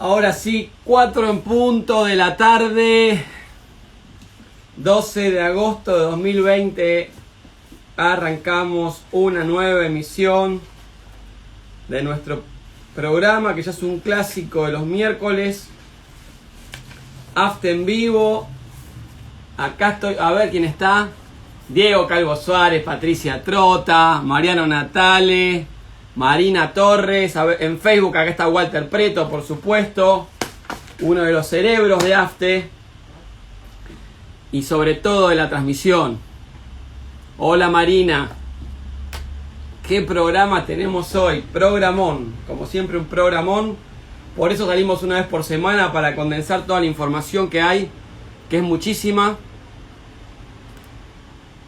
Ahora sí, 4 en punto de la tarde, 12 de agosto de 2020, arrancamos una nueva emisión de nuestro programa, que ya es un clásico de los miércoles, After en vivo. Acá estoy, a ver quién está: Diego Calvo Suárez, Patricia Trota, Mariano Natale, Marina Torres. A ver, en Facebook acá está Walter Preto, por supuesto, uno de los cerebros de AFTE y sobre todo de la transmisión. Hola Marina, ¿qué programa tenemos hoy? Programón, como siempre un programón. Por eso salimos una vez por semana, para condensar toda la información que hay, que es muchísima.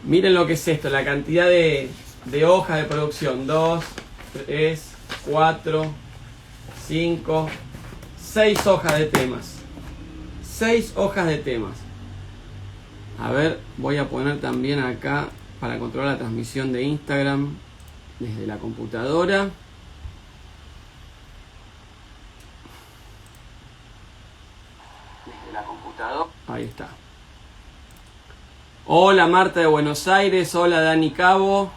Miren lo que es esto, la cantidad de hojas de producción. 2, 3, 4, 5, 6 hojas de temas. 6 hojas de temas. A ver, voy a poner también acá para controlar la transmisión de Instagram desde la computadora. Desde la computadora. Ahí está. Hola Marta de Buenos Aires, hola Dani Cabo.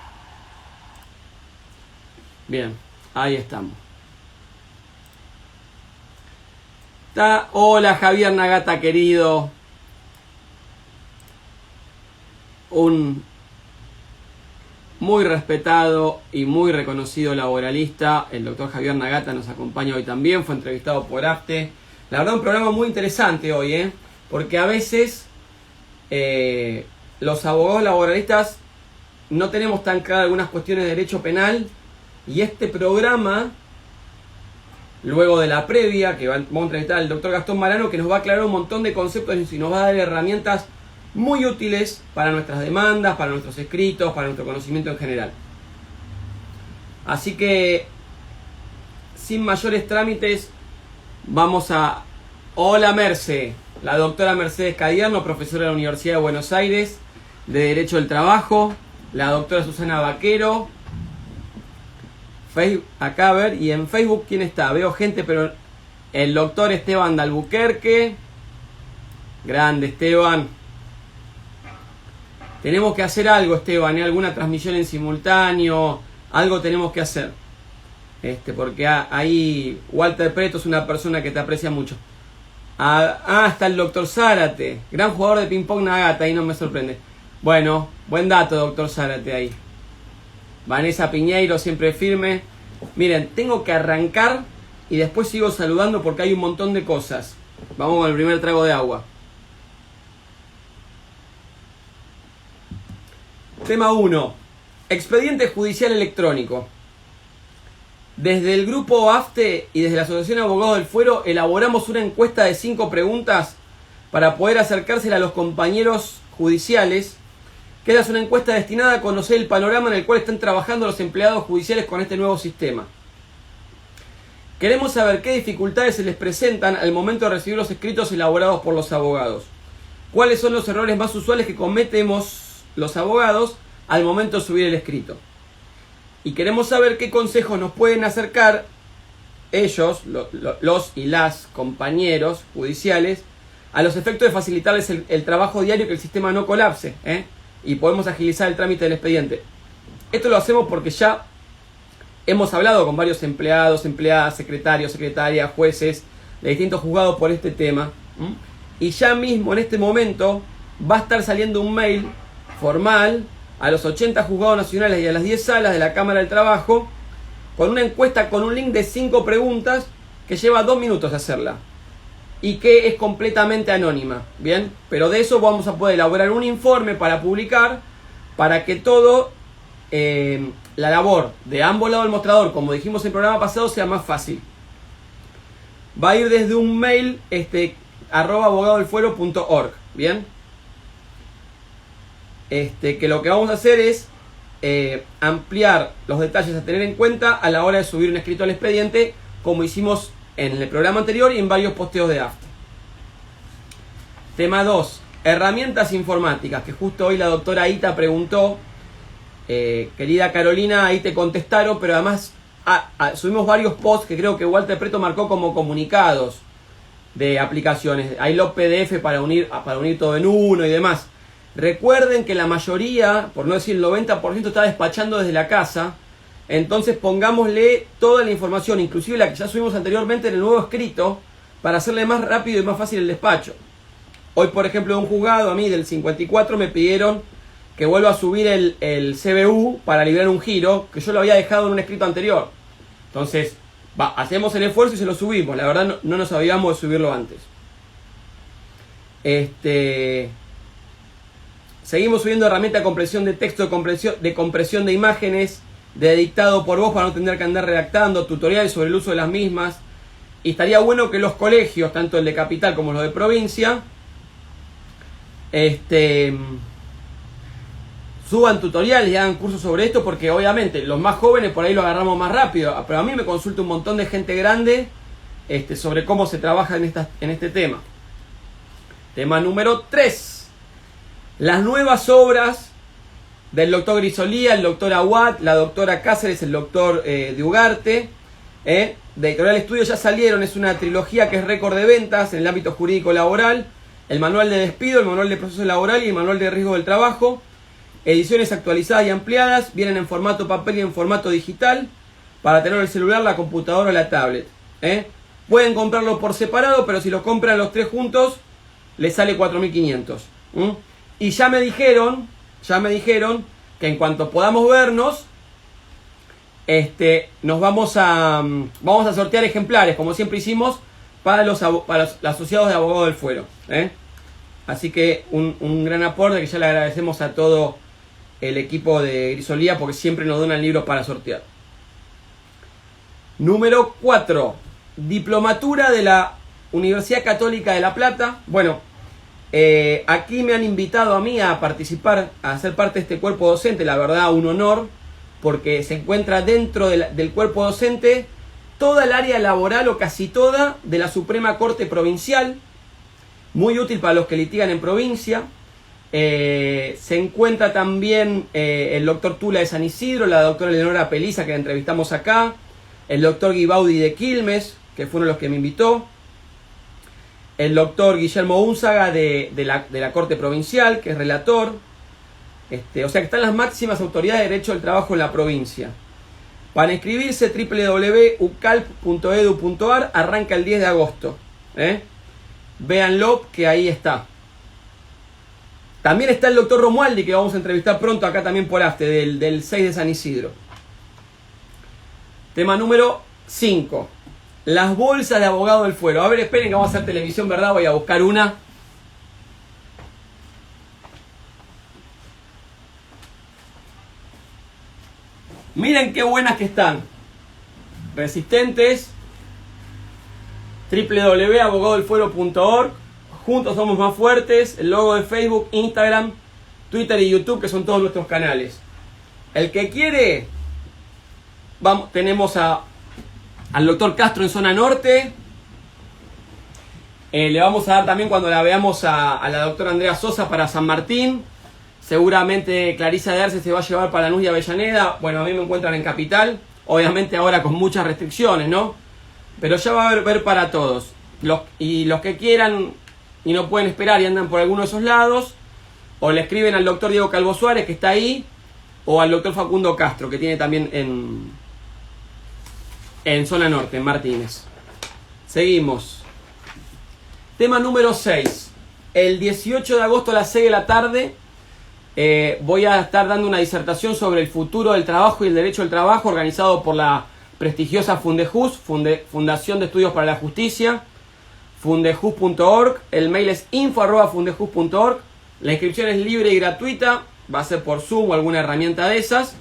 Bien, ahí estamos. Hola Javier Nagata querido. Un muy respetado y muy reconocido laboralista, el doctor Javier Nagata, nos acompaña hoy también, fue entrevistado por AFTE. La verdad, un programa muy interesante hoy, porque a veces los abogados laboralistas no tenemos tan claras algunas cuestiones de derecho penal, y este programa, luego de la previa, que vamos a entrevistar al doctor Gastón Marano, que nos va a aclarar un montón de conceptos y nos va a dar herramientas muy útiles para nuestras demandas, para nuestros escritos, para nuestro conocimiento en general. Así que, sin mayores trámites, vamos a... Hola Merce, la doctora Mercedes Cadierno, profesora de la Universidad de Buenos Aires de Derecho del Trabajo, la doctora Susana Vaquero. Acá a ver, y en Facebook ¿quién está? Veo gente, pero el doctor Esteban de Albuquerque. Grande Esteban. Tenemos que hacer algo, Esteban, alguna transmisión en simultáneo, algo tenemos que hacer. Porque ahí Walter Preto es una persona que te aprecia mucho. Está el doctor Zárate, gran jugador de ping-pong Nagata, ahí no me sorprende. Bueno, buen dato, doctor Zárate ahí. Vanessa Piñeiro, siempre firme. Miren, tengo que arrancar y después sigo saludando porque hay un montón de cosas. Vamos con el primer trago de agua. Tema 1. Expediente judicial electrónico. Desde el grupo AFTE y desde la Asociación de Abogados del Fuero elaboramos una encuesta de 5 preguntas para poder acercársela a los compañeros judiciales. Que es una encuesta destinada a conocer el panorama en el cual están trabajando los empleados judiciales con este nuevo sistema. Queremos saber qué dificultades se les presentan al momento de recibir los escritos elaborados por los abogados. ¿Cuáles son los errores más usuales que cometemos los abogados al momento de subir el escrito? Y queremos saber qué consejos nos pueden acercar ellos, los y las compañeros judiciales, a los efectos de facilitarles el trabajo diario, que el sistema no colapse, y podemos agilizar el trámite del expediente. Esto lo hacemos porque ya hemos hablado con varios empleados, empleadas, secretarios, secretarias, jueces de distintos juzgados por este tema. Y ya mismo en este momento va a estar saliendo un mail formal a los 80 juzgados nacionales y a las 10 salas de la Cámara del Trabajo con una encuesta con un link de 5 preguntas que lleva 2 minutos hacerla y que es completamente anónima, ¿bien? Pero de eso vamos a poder elaborar un informe para publicar, para que todo la labor de ambos lados del mostrador, como dijimos en el programa pasado, sea más fácil. Va a ir desde un mail @abogadodelfuero.org, ¿bien? Que lo que vamos a hacer es ampliar los detalles a tener en cuenta a la hora de subir un escrito al expediente, como hicimos en el programa anterior y en varios posteos de AFTE. Tema 2. Herramientas informáticas, que justo hoy la doctora Aita preguntó. Querida Carolina, ahí te contestaron, pero además subimos varios posts que creo que Walter Preto marcó como comunicados. de aplicaciones. Hay los PDF para unir todo en uno y demás. Recuerden que la mayoría, por no decir el 90%, está despachando desde la casa. Entonces pongámosle toda la información, inclusive la que ya subimos anteriormente en el nuevo escrito, para hacerle más rápido y más fácil el despacho. Hoy, por ejemplo, de un juzgado, a mí del 54 me pidieron que vuelva a subir el CBU para liberar un giro, que yo lo había dejado en un escrito anterior. Entonces, hacemos el esfuerzo y se lo subimos. La verdad no nos sabíamos de subirlo antes. Seguimos subiendo herramienta de compresión de texto, de compresión de imágenes, de dictado por voz para no tener que andar redactando, tutoriales sobre el uso de las mismas. Y estaría bueno que los colegios, tanto el de capital como los de provincia, suban tutoriales y hagan cursos sobre esto, porque obviamente los más jóvenes por ahí lo agarramos más rápido, pero a mí me consulta un montón de gente grande sobre cómo se trabaja en este tema. Tema número 3. Las nuevas obras del doctor Grisolía, el doctor Aguad, la doctora Cáceres, el doctor de Ugarte, de Editorial Estudio, ya salieron. Es una trilogía que es récord de ventas en el ámbito jurídico laboral. El manual de despido, el manual de proceso laboral y el manual de riesgo del trabajo. Ediciones actualizadas y ampliadas, vienen en formato papel y en formato digital, para tener el celular, la computadora o la tablet. Pueden comprarlo por separado, pero si lo compran los tres juntos, les sale 4.500. Y ya me dijeron que en cuanto podamos vernos, nos vamos a sortear ejemplares, como siempre hicimos, para los asociados de abogados del fuero. Así que un gran aporte, que ya le agradecemos a todo el equipo de Grisolía, porque siempre nos donan libros para sortear. Número 4. Diplomatura de la Universidad Católica de La Plata. Bueno, aquí me han invitado a mí a participar, a ser parte de este cuerpo docente. La verdad, un honor, porque se encuentra dentro del cuerpo docente toda el área laboral, o casi toda, de la Suprema Corte Provincial. Muy útil para los que litigan en provincia. Se encuentra también el doctor Tula de San Isidro, la doctora Eleonora Peliza, que la entrevistamos acá, el doctor Guibaudi de Quilmes, que fue uno de los que me invitó, el doctor Guillermo Únzaga de la Corte Provincial, que es relator. O sea que están las máximas autoridades de derecho del trabajo en la provincia. Para inscribirse, www.ucalp.edu.ar, arranca el 10 de agosto. Véanlo, que ahí está. También está el doctor Romualdi, que vamos a entrevistar pronto acá también por AFTE, del 6 de San Isidro. Tema número 5. Las bolsas de abogado del fuero. A ver, esperen que vamos a hacer televisión, ¿verdad? Voy a buscar una. Miren qué buenas que están. Resistentes. www.abogadodelfuero.org. Juntos somos más fuertes. El logo de Facebook, Instagram, Twitter y YouTube, que son todos nuestros canales. El que quiere, tenemos al doctor Castro en zona norte. Le vamos a dar también, cuando la veamos, a la doctora Andrea Sosa para San Martín. Seguramente Clarisa de Arce se va a llevar para Lanús y Avellaneda. Bueno, a mí me encuentran en Capital. Obviamente ahora con muchas restricciones, ¿no? Pero ya va a haber para todos. Los que quieran y no pueden esperar y andan por alguno de esos lados, o le escriben al doctor Diego Calvo Suárez, que está ahí, o al doctor Facundo Castro, que tiene también en zona norte, en Martínez. Seguimos. Tema número 6. El 18 de agosto a las 6 de la tarde voy a estar dando una disertación sobre el futuro del trabajo y el derecho al trabajo, organizado por la prestigiosa Fundejus, Fundación de Estudios para la Justicia, fundejus.org. El mail es info@fundejus.org. La inscripción es libre y gratuita, va a ser por Zoom o alguna herramienta de esas,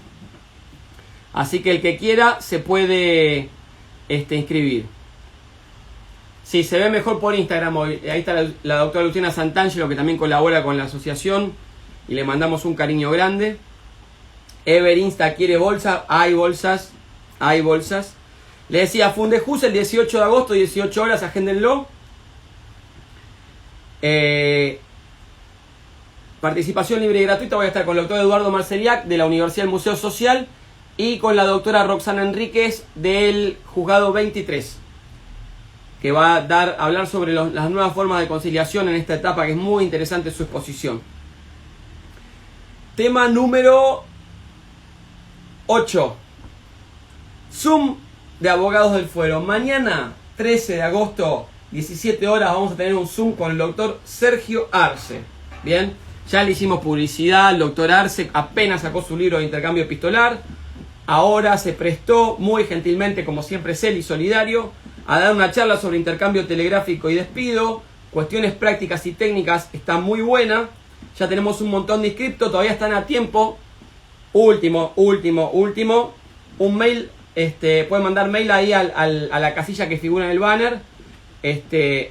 así que el que quiera se puede inscribir. Sí, se ve mejor por Instagram hoy. Ahí está la doctora Luciana Santangelo, que también colabora con la asociación, y le mandamos un cariño grande. Ever Insta quiere bolsa, hay bolsas. Le decía, Fundejus el 18 de agosto, 18 horas, agéndenlo. Participación libre y gratuita. Voy a estar con el doctor Eduardo Marceliak de la Universidad del Museo Social y con la doctora Roxana Enríquez del Juzgado 23, que va a hablar sobre las nuevas formas de conciliación en esta etapa, que es muy interesante su exposición. Tema número 8. Zoom de Abogados del Fuero. Mañana, 13 de agosto, 17 horas, vamos a tener un Zoom con el doctor Sergio Arce. Bien, ya le hicimos publicidad. El doctor Arce apenas sacó su libro de intercambio epistolar. Ahora se prestó muy gentilmente, como siempre es él y solidario, a dar una charla sobre intercambio telegráfico y despido. Cuestiones prácticas y técnicas, está muy buena. Ya tenemos un montón de inscriptos, todavía están a tiempo. Último. Un mail, pueden mandar mail ahí a la casilla que figura en el banner.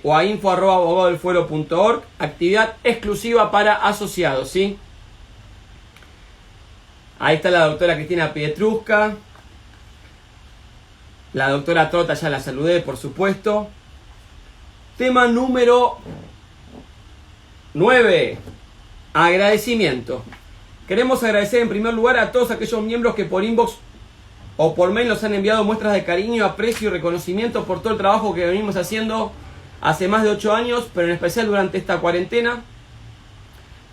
O a info@abogadodelfuero.org. Actividad exclusiva para asociados, ¿sí? Ahí está la doctora Cristina Pietrusca. La doctora Trota ya la saludé, por supuesto. Tema número 9. Agradecimiento. Queremos agradecer en primer lugar a todos aquellos miembros que por inbox o por mail nos han enviado muestras de cariño, aprecio y reconocimiento por todo el trabajo que venimos haciendo hace más de 8 años, pero en especial durante esta cuarentena,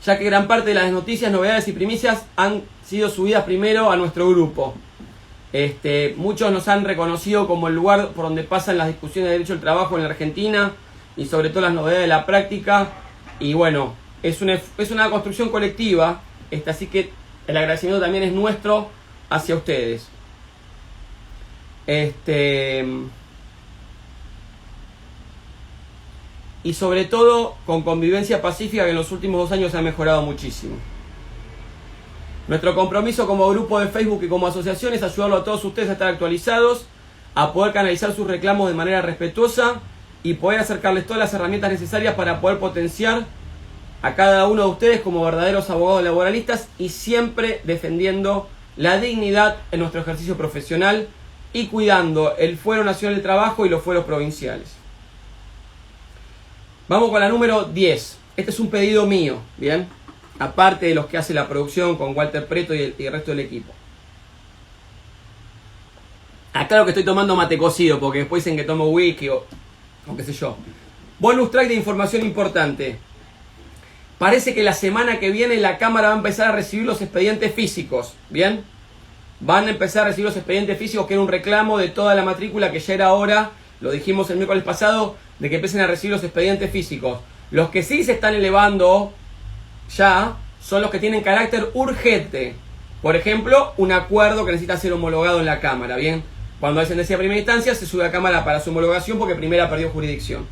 ya que gran parte de las noticias, novedades y primicias han sido subidas primero a nuestro grupo. Muchos nos han reconocido como el lugar por donde pasan las discusiones de derecho del trabajo en la Argentina y sobre todo las novedades de la práctica. Y bueno, es una construcción colectiva, así que el agradecimiento también es nuestro hacia ustedes. Y sobre todo con convivencia pacífica, que en los últimos 2 años ha mejorado muchísimo. Nuestro compromiso como grupo de Facebook y como asociación es ayudarlo a todos ustedes a estar actualizados, a poder canalizar sus reclamos de manera respetuosa y poder acercarles todas las herramientas necesarias para poder potenciar a cada uno de ustedes como verdaderos abogados laboralistas y siempre defendiendo la dignidad en nuestro ejercicio profesional y cuidando el Fuero Nacional del Trabajo y los fueros provinciales. Vamos con la número 10. Este es un pedido mío, ¿bien? Aparte de los que hace la producción con Walter Preto y el resto del equipo. Aclaro que estoy tomando mate cocido porque después dicen que tomo whisky o qué sé yo. Bonus track de información importante. Parece que la semana que viene la Cámara va a empezar a recibir los expedientes físicos, ¿bien? Van a empezar a recibir los expedientes físicos, que era un reclamo de toda la matrícula, que ya era hora, lo dijimos el miércoles pasado, de que empiecen a recibir los expedientes físicos. Los que sí se están elevando ya son los que tienen carácter urgente. Por ejemplo, un acuerdo que necesita ser homologado en la Cámara, ¿bien? Cuando hay sentencia de primera instancia, se sube a Cámara para su homologación porque primera perdió jurisdicción.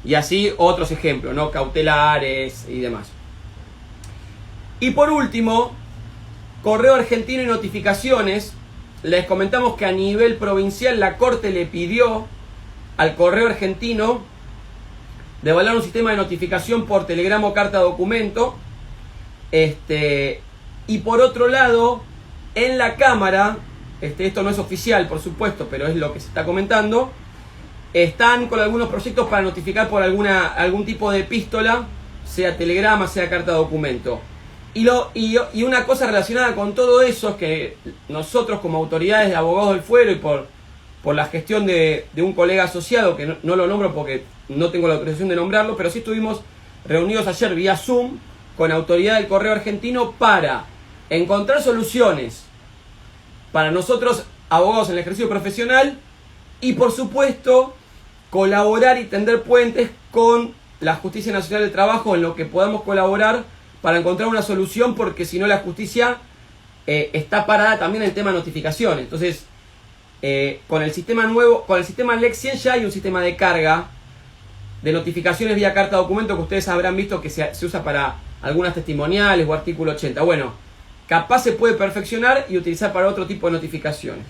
Y así otros ejemplos, ¿no? Cautelares y demás. Y por último, Correo Argentino y notificaciones. Les comentamos que a nivel provincial la Corte le pidió al Correo Argentino de evaluar un sistema de notificación por telegrama o carta documento. Y por otro lado, en la Cámara, esto no es oficial por supuesto, pero es lo que se está comentando, están con algunos proyectos para notificar por algún tipo de epístola, sea telegrama, sea carta documento. Y una cosa relacionada con todo eso es que nosotros como autoridades de abogados del fuero y por la gestión de un colega asociado, que no lo nombro porque no tengo la autorización de nombrarlo, pero sí estuvimos reunidos ayer vía Zoom con autoridad del Correo Argentino para encontrar soluciones para nosotros, abogados en el ejercicio profesional, y por supuesto colaborar y tender puentes con la Justicia Nacional del Trabajo en lo que podamos colaborar para encontrar una solución, porque si no la justicia está parada también en el tema de notificaciones. Entonces, con el sistema nuevo, con el sistema Lex 100 ya hay un sistema de carga de notificaciones vía carta documento que ustedes habrán visto que se usa para algunas testimoniales o artículo 80. Bueno, capaz se puede perfeccionar y utilizar para otro tipo de notificaciones.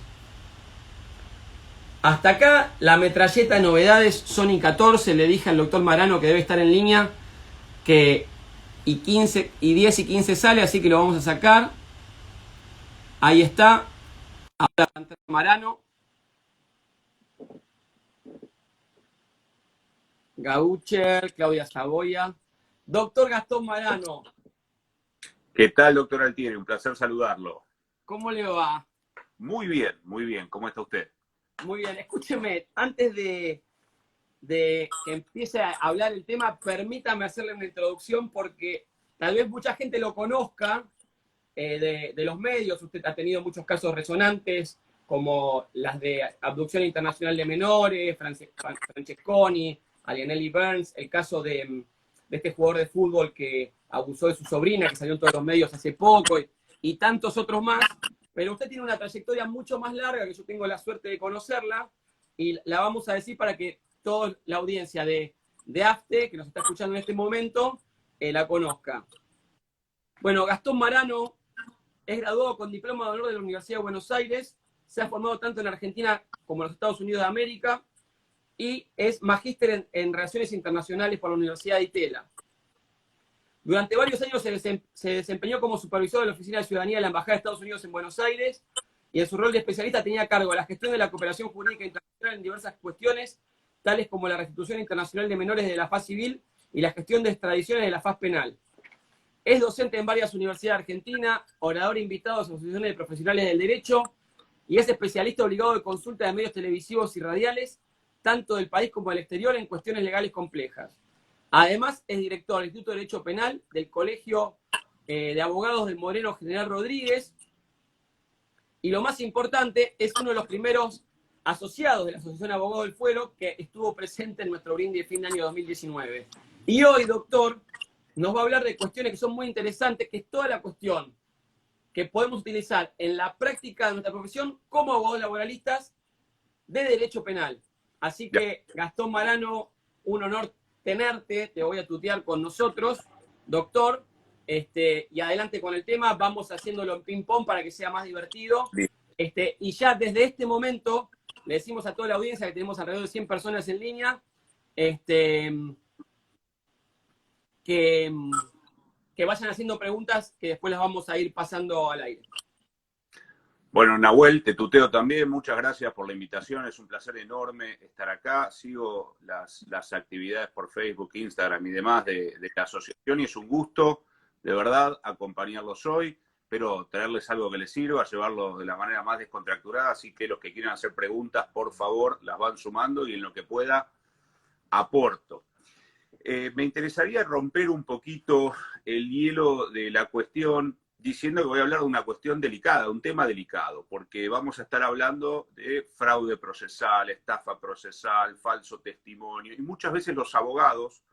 Hasta acá la metralleta de novedades Sony 14. Le dije al doctor Marano, que debe estar en línea, que y 10 y 15 sale, así que lo vamos a sacar. Ahí está. Ahora Marano. Gaucher, Claudia Saboya. Doctor Gastón Marano. ¿Qué tal, doctor Altieri? Un placer saludarlo. ¿Cómo le va? Muy bien, muy bien. ¿Cómo está usted? Muy bien. Escúcheme, antes de de que empiece a hablar el tema, permítame hacerle una introducción porque tal vez mucha gente lo conozca de los medios. Usted ha tenido muchos casos resonantes, como las de abducción internacional de menores, Francesconi, Alianelli Burns, el caso de este jugador de fútbol que abusó de su sobrina, que salió en todos los medios hace poco, y tantos otros más. Pero usted tiene una trayectoria mucho más larga, que yo tengo la suerte de conocerla, y la vamos a decir para que toda la audiencia de AFTE, que nos está escuchando en este momento, la conozca. Bueno, Gastón Marano es graduado con diploma de honor de la Universidad de Buenos Aires, se ha formado tanto en Argentina como en los Estados Unidos de América, y es magíster en Relaciones Internacionales por la Universidad de Itela. Durante varios años se desempeñó como supervisor de la Oficina de Ciudadanía de la Embajada de Estados Unidos en Buenos Aires, y en su rol de especialista tenía a cargo la gestión de la cooperación jurídica internacional en diversas cuestiones, tales como la restitución internacional de menores de la faz civil y la gestión de extradiciones de la faz penal. Es docente en varias universidades argentinas, orador invitado a asociaciones de profesionales del derecho, y es especialista obligado de consulta de medios televisivos y radiales, tanto del país como del exterior, en cuestiones legales complejas. Además, es director del Instituto de Derecho Penal del Colegio de Abogados del Moreno General Rodríguez, y lo más importante, es uno de los primeros asociados de la Asociación de Abogados del Fuero que estuvo presente en nuestro brindis de fin de año 2019. Y hoy, doctor, nos va a hablar de cuestiones que son muy interesantes, que es toda la cuestión que podemos utilizar en la práctica de nuestra profesión como abogados laboralistas de derecho penal. Así que, Gastón Marano, un honor tenerte, te voy a tutear con nosotros, doctor, y adelante con el tema, vamos haciéndolo en ping-pong para que sea más divertido. Y ya desde este momento, le decimos a toda la audiencia que tenemos alrededor de 100 personas en línea, que vayan haciendo preguntas que después las vamos a ir pasando al aire. Bueno, Nahuel, te tuteo también. Muchas gracias por la invitación. Es un placer enorme estar acá. Sigo las actividades por Facebook, Instagram y demás de la asociación y es un gusto, de verdad, acompañarlos hoy. Pero traerles algo que les sirva, llevarlo de la manera más descontracturada. Así que los que quieran hacer preguntas, por favor, las van sumando y en lo que pueda, aporto. Me interesaría romper un poquito el hielo de la cuestión diciendo que voy a hablar de una cuestión delicada, un tema delicado, porque vamos a estar hablando de fraude procesal, estafa procesal, falso testimonio, y muchas veces los abogados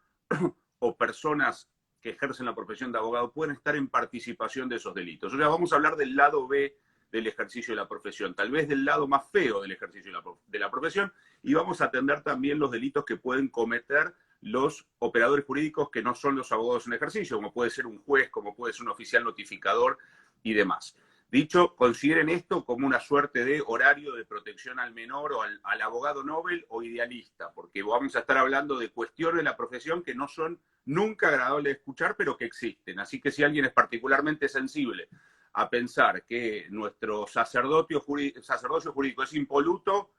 o personas que ejercen la profesión de abogado pueden estar en participación de esos delitos. O sea, vamos a hablar del lado B del ejercicio de la profesión, tal vez del lado más feo del ejercicio de la profesión, y vamos a atender también los delitos que pueden cometer los operadores jurídicos que no son los abogados en ejercicio, como puede ser un juez, como puede ser un oficial notificador y demás. Dicho, consideren esto como una suerte de horario de protección al menor o al abogado Nobel o idealista, porque vamos a estar hablando de cuestiones de la profesión que no son nunca agradables de escuchar, pero que existen. Así que si alguien es particularmente sensible a pensar que nuestro sacerdocio jurídico es impoluto,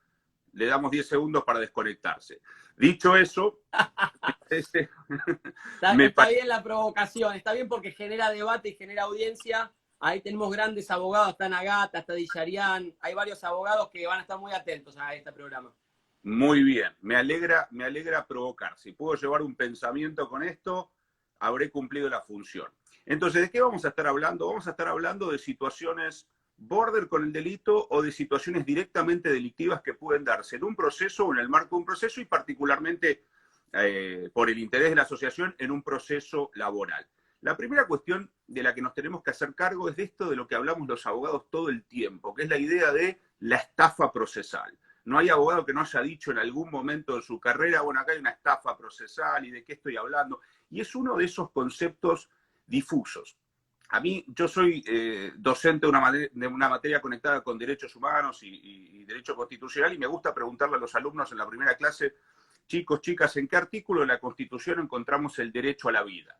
le damos 10 segundos para desconectarse. Dicho eso, está bien la provocación, está bien porque genera debate y genera audiencia. Ahí tenemos grandes abogados, está Nagata, está Dillarian, hay varios abogados que van a estar muy atentos a este programa. Muy bien, me alegra provocar. Si puedo llevar un pensamiento con esto, habré cumplido la función. Entonces, ¿de qué vamos a estar hablando? Vamos a estar hablando de situaciones border con el delito o de situaciones directamente delictivas que pueden darse en un proceso o en el marco de un proceso y particularmente por el interés de la asociación en un proceso laboral. La primera cuestión de la que nos tenemos que hacer cargo es de esto de lo que hablamos los abogados todo el tiempo, que es la idea de la estafa procesal. No hay abogado que no haya dicho en algún momento de su carrera, bueno, acá hay una estafa procesal y de qué estoy hablando. Y es uno de esos conceptos difusos. A mí, yo soy docente de una materia conectada con derechos humanos y derecho constitucional y me gusta preguntarle a los alumnos en la primera clase, chicos, chicas, ¿en qué artículo de la Constitución encontramos el derecho a la vida?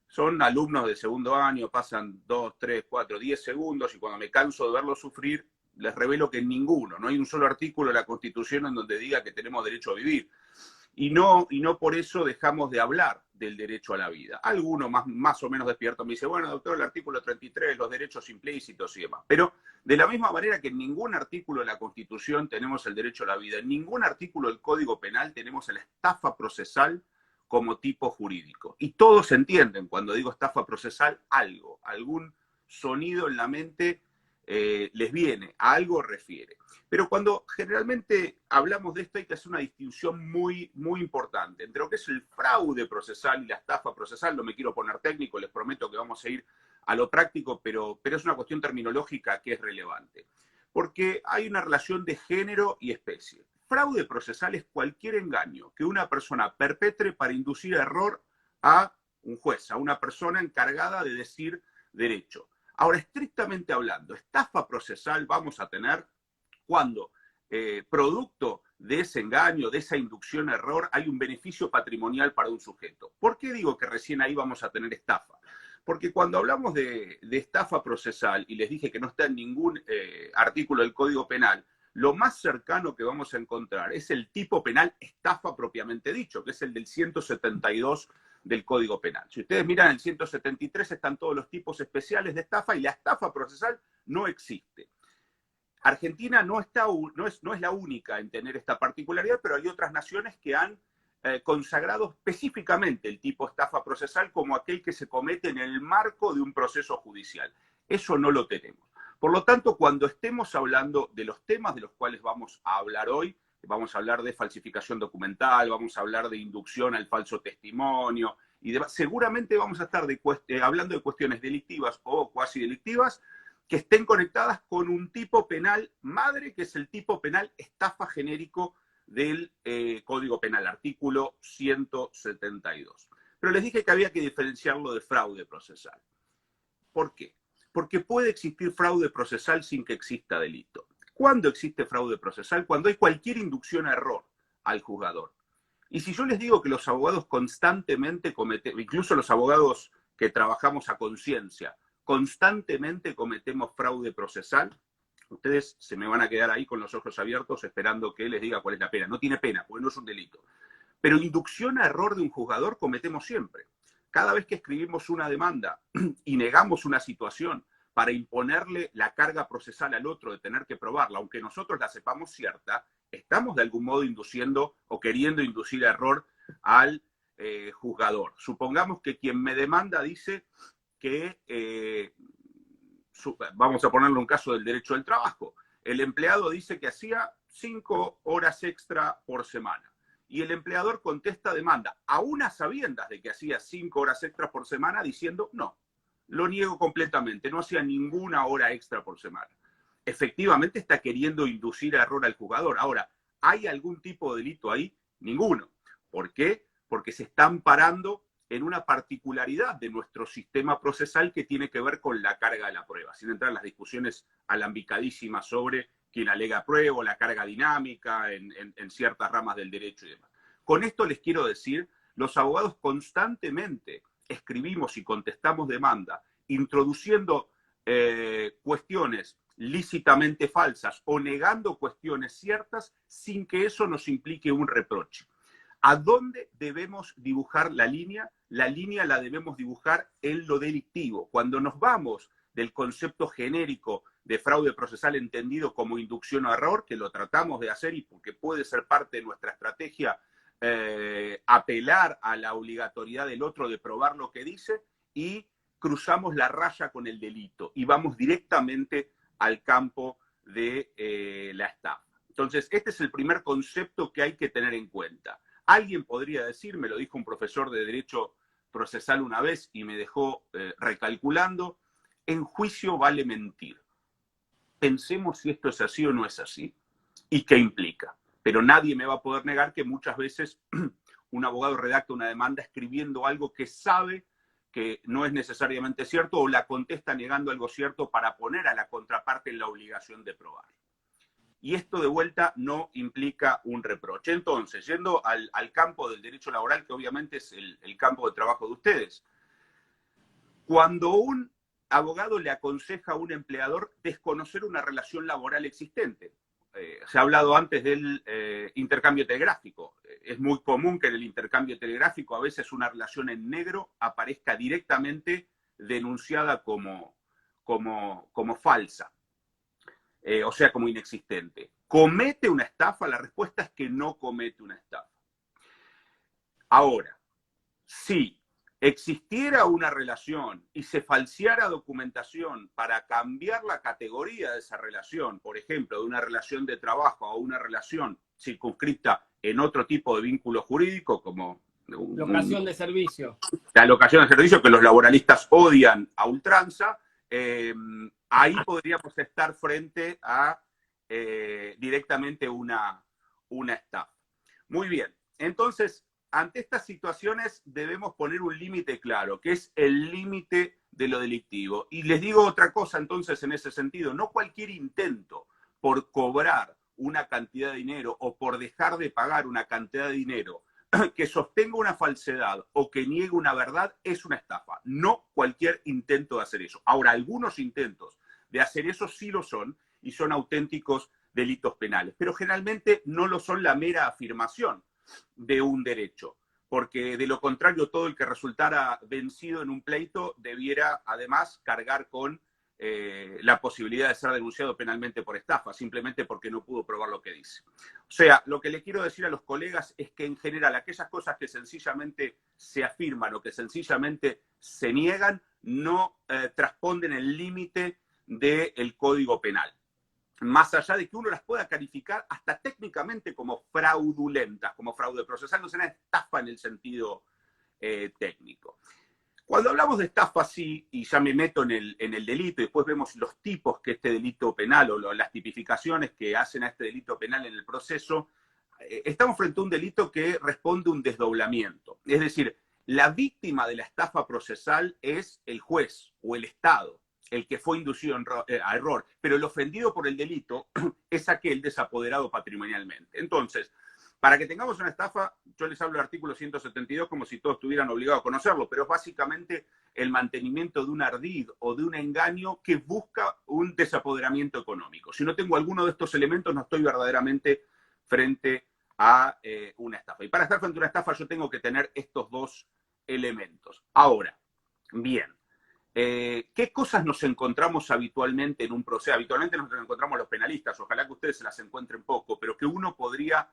Son alumnos de segundo año, pasan 2, 3, 4, 10 segundos y cuando me canso de verlos sufrir, les revelo que en ninguno, no hay un solo artículo de la Constitución en donde diga que tenemos derecho a vivir. y no por eso dejamos de hablar del derecho a la vida. Alguno más o menos despierto me dice, bueno, doctor, el artículo 33, los derechos implícitos y demás. Pero de la misma manera que en ningún artículo de la Constitución tenemos el derecho a la vida, en ningún artículo del Código Penal tenemos la estafa procesal como tipo jurídico. Y todos entienden, cuando digo estafa procesal, algún sonido en la mente les viene, a algo refiere. Pero cuando generalmente hablamos de esto hay que hacer una distinción muy importante entre lo que es el fraude procesal y la estafa procesal. No me quiero poner técnico, les prometo que vamos a ir a lo práctico, pero es una cuestión terminológica que es relevante. Porque hay una relación de género y especie. Fraude procesal es cualquier engaño que una persona perpetre para inducir error a un juez, a una persona encargada de decir derecho. Ahora, estrictamente hablando, estafa procesal vamos a tener cuando, producto de ese engaño, de esa inducción a error, hay un beneficio patrimonial para un sujeto. ¿Por qué digo que recién ahí vamos a tener estafa? Porque cuando hablamos de estafa procesal, y les dije que no está en ningún artículo del Código Penal, lo más cercano que vamos a encontrar es el tipo penal estafa propiamente dicho, que es el del 172 del Código Penal. Si ustedes miran el 173 están todos los tipos especiales de estafa y la estafa procesal no existe. Argentina no es la única en tener esta particularidad, pero hay otras naciones que han consagrado específicamente el tipo estafa procesal como aquel que se comete en el marco de un proceso judicial. Eso no lo tenemos. Por lo tanto, cuando estemos hablando de los temas de los cuales vamos a hablar hoy, vamos a hablar de falsificación documental, vamos a hablar de inducción al falso testimonio y demás, seguramente vamos a estar hablando de cuestiones delictivas o cuasi delictivas que estén conectadas con un tipo penal madre, que es el tipo penal estafa genérico del Código Penal, artículo 172. Pero les dije que había que diferenciarlo de fraude procesal. ¿Por qué? Porque puede existir fraude procesal sin que exista delito. ¿Cuándo existe fraude procesal? Cuando hay cualquier inducción a error al juzgador. Y si yo les digo que los abogados constantemente cometen, incluso los abogados que trabajamos a conciencia, constantemente cometemos fraude procesal, ustedes se me van a quedar ahí con los ojos abiertos esperando que les diga cuál es la pena. No tiene pena, porque no es un delito. Pero inducción a error de un juzgador cometemos siempre. Cada vez que escribimos una demanda y negamos una situación para imponerle la carga procesal al otro de tener que probarla, aunque nosotros la sepamos cierta, estamos de algún modo induciendo o queriendo inducir error al juzgador. Supongamos que quien me demanda dice que, vamos a ponerle un caso del derecho del trabajo, el empleado dice que hacía 5 horas extra por semana. Y el empleador contesta demanda, aún a sabiendas de que hacía 5 horas extra por semana, diciendo, no, lo niego completamente, no hacía ninguna hora extra por semana. Efectivamente está queriendo inducir error al jugador. Ahora, ¿hay algún tipo de delito ahí? Ninguno. ¿Por qué? Porque se está amparando en una particularidad de nuestro sistema procesal que tiene que ver con la carga de la prueba, sin entrar en las discusiones alambicadísimas sobre quien alega prueba, la carga dinámica en ciertas ramas del derecho y demás. Con esto les quiero decir, los abogados constantemente escribimos y contestamos demanda, introduciendo cuestiones lícitamente falsas o negando cuestiones ciertas sin que eso nos implique un reproche. ¿A dónde debemos dibujar la línea? La línea la debemos dibujar en lo delictivo. Cuando nos vamos del concepto genérico de fraude procesal entendido como inducción a error, que lo tratamos de hacer y porque puede ser parte de nuestra estrategia apelar a la obligatoriedad del otro de probar lo que dice, y cruzamos la raya con el delito y vamos directamente al campo de la estafa. Entonces, este es el primer concepto que hay que tener en cuenta. Alguien podría decir, me lo dijo un profesor de Derecho Procesal una vez y me dejó recalculando, en juicio vale mentir. Pensemos si esto es así o no es así y qué implica. Pero nadie me va a poder negar que muchas veces un abogado redacta una demanda escribiendo algo que sabe que no es necesariamente cierto o la contesta negando algo cierto para poner a la contraparte en la obligación de probar. Y esto de vuelta no implica un reproche. Entonces, yendo al campo del derecho laboral, que obviamente es el campo de trabajo de ustedes, cuando un abogado le aconseja a un empleador desconocer una relación laboral existente, se ha hablado antes del intercambio telegráfico. es muy común que en el intercambio telegráfico a veces una relación en negro aparezca directamente denunciada como falsa, o sea, como inexistente. ¿Comete una estafa? La respuesta es que no comete una estafa. Ahora, si existiera una relación y se falseara documentación para cambiar la categoría de esa relación, por ejemplo, de una relación de trabajo a una relación circunscripta en otro tipo de vínculo jurídico, como locación de servicio, la locación de servicio, que los laboralistas odian a ultranza, ahí podríamos estar frente a directamente una estafa. Muy bien, entonces, ante estas situaciones debemos poner un límite claro, que es el límite de lo delictivo. Y les digo otra cosa entonces en ese sentido, no cualquier intento por cobrar una cantidad de dinero o por dejar de pagar una cantidad de dinero que sostenga una falsedad o que niegue una verdad es una estafa. No cualquier intento de hacer eso. Ahora, algunos intentos de hacer eso sí lo son y son auténticos delitos penales, pero generalmente no lo son la mera afirmación de un derecho, porque de lo contrario todo el que resultara vencido en un pleito debiera además cargar con la posibilidad de ser denunciado penalmente por estafa, simplemente porque no pudo probar lo que dice. O sea, lo que le quiero decir a los colegas es que en general aquellas cosas que sencillamente se afirman o que sencillamente se niegan no trasponden el límite del Código Penal. Más allá de que uno las pueda calificar hasta técnicamente como fraudulentas, como fraude procesal, no será estafa en el sentido técnico. Cuando hablamos de estafa, sí, y ya me meto en el delito, y después vemos los tipos que este delito penal o las tipificaciones que hacen a este delito penal en el proceso, estamos frente a un delito que responde a un desdoblamiento. Es decir, la víctima de la estafa procesal es el juez o el Estado, el que fue inducido a error, pero el ofendido por el delito es aquel desapoderado patrimonialmente. Entonces, para que tengamos una estafa, yo les hablo del artículo 172 como si todos estuvieran obligados a conocerlo, pero es básicamente el mantenimiento de un ardid o de un engaño que busca un desapoderamiento económico. Si no tengo alguno de estos elementos, no estoy verdaderamente frente a una estafa. Y para estar frente a una estafa, yo tengo que tener estos dos elementos. Ahora, bien, ¿qué cosas nos encontramos habitualmente en un proceso? Habitualmente nos encontramos los penalistas, ojalá que ustedes se las encuentren poco, pero que uno podría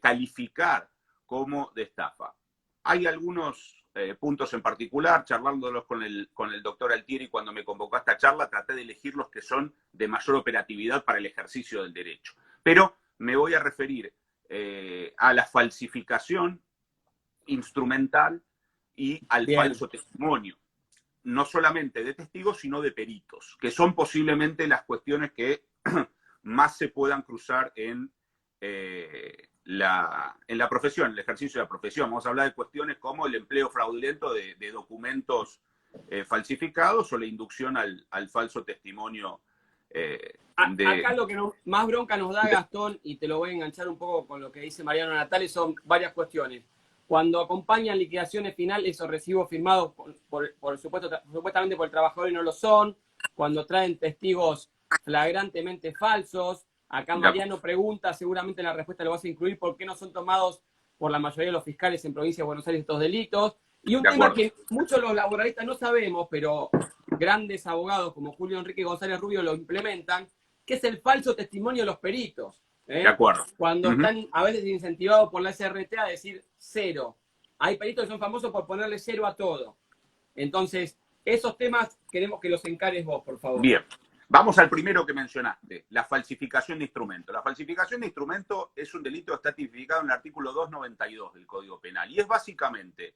calificar como de estafa. Hay algunos puntos en particular, charlándolos con el doctor Altieri cuando me convocó a esta charla, traté de elegir los que son de mayor operatividad para el ejercicio del derecho. Pero me voy a referir a la falsificación instrumental y al falso testimonio. No solamente de testigos, sino de peritos, que son posiblemente las cuestiones que más se puedan cruzar en la profesión, en el ejercicio de la profesión. Vamos a hablar de cuestiones como el empleo fraudulento de documentos falsificados o la inducción al falso testimonio. Acá lo que más bronca nos da, Gastón, y te lo voy a enganchar un poco con lo que dice Mariano Natale, son varias cuestiones. Cuando acompañan liquidaciones finales o recibos firmados supuestamente por el trabajador y no lo son, cuando traen testigos flagrantemente falsos. Acá Mariano pregunta, seguramente en la respuesta lo vas a incluir, ¿por qué no son tomados por la mayoría de los fiscales en provincia de Buenos Aires estos delitos? Y un tema que muchos de los laboralistas no sabemos, pero grandes abogados como Julio Enrique González Rubio lo implementan, que es el falso testimonio de los peritos. De acuerdo. Cuando están a veces incentivados por la SRT a decir cero. Hay peritos que son famosos por ponerle cero a todo. Entonces, esos temas queremos que los encares vos, por favor. Bien. Vamos al primero que mencionaste, la falsificación de instrumento. La falsificación de instrumento es un delito que está tipificado en el artículo 292 del Código Penal y es básicamente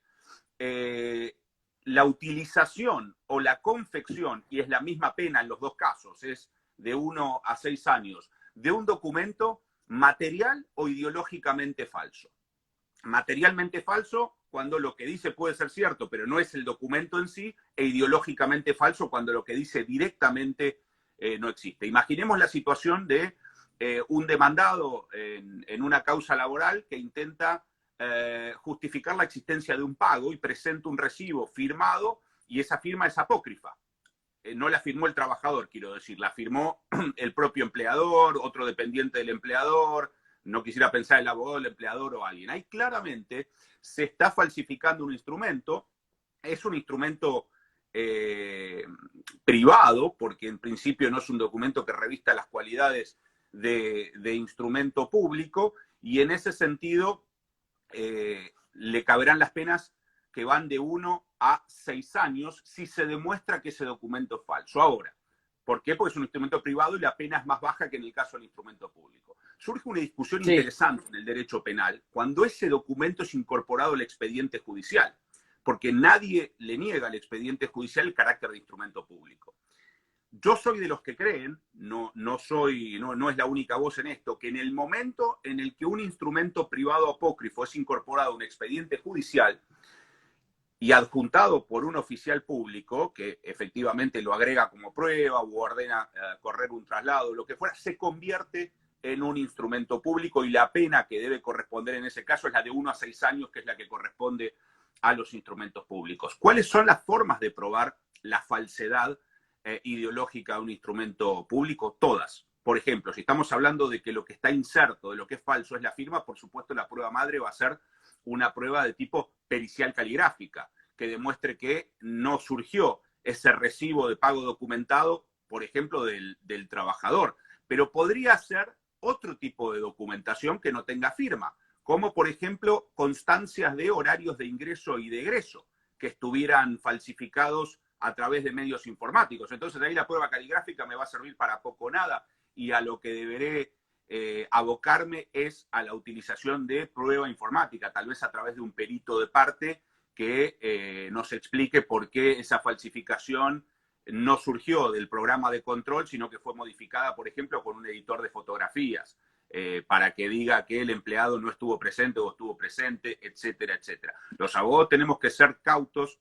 la utilización o la confección, y es la misma pena en los dos casos, es de 1 a 6 años, de un documento material o ideológicamente falso. Materialmente falso cuando lo que dice puede ser cierto, pero no es el documento en sí, e ideológicamente falso cuando lo que dice directamente no existe. Imaginemos la situación de un demandado en una causa laboral que intenta justificar la existencia de un pago y presenta un recibo firmado y esa firma es apócrifa. No la firmó el trabajador, quiero decir, la firmó el propio empleador, otro dependiente del empleador, no quisiera pensar el abogado, el empleador o alguien. Ahí claramente se está falsificando un instrumento, es un instrumento privado, porque en principio no es un documento que revista las cualidades de instrumento público, y en ese sentido le caberán las penas que van de 1 a 6 años si se demuestra que ese documento es falso. Ahora, ¿por qué? Porque es un instrumento privado y la pena es más baja que en el caso del instrumento público. Surge una discusión interesante en el derecho penal cuando ese documento es incorporado al expediente judicial, porque nadie le niega al expediente judicial el carácter de instrumento público. Yo soy de los que creen, no es la única voz en esto, que en el momento en el que un instrumento privado apócrifo es incorporado a un expediente judicial y adjuntado por un oficial público, que efectivamente lo agrega como prueba o ordena correr un traslado, lo que fuera, se convierte en un instrumento público y la pena que debe corresponder en ese caso es la de 1 a 6 años, que es la que corresponde a los instrumentos públicos. ¿Cuáles son las formas de probar la falsedad ideológica de un instrumento público? Todas. Por ejemplo, si estamos hablando de que lo que está inserto, de lo que es falso, es la firma, por supuesto la prueba madre va a ser una prueba de tipo pericial caligráfica, que demuestre que no surgió ese recibo de pago documentado, por ejemplo, del trabajador. Pero podría ser otro tipo de documentación que no tenga firma, como por ejemplo constancias de horarios de ingreso y de egreso, que estuvieran falsificados a través de medios informáticos. Entonces ahí la prueba caligráfica me va a servir para poco o nada, y a lo que deberé abocarme es a la utilización de prueba informática, tal vez a través de un perito de parte que nos explique por qué esa falsificación no surgió del programa de control, sino que fue modificada, por ejemplo, con un editor de fotografías, para que diga que el empleado no estuvo presente o estuvo presente, etcétera, etcétera. Los abogados tenemos que ser cautos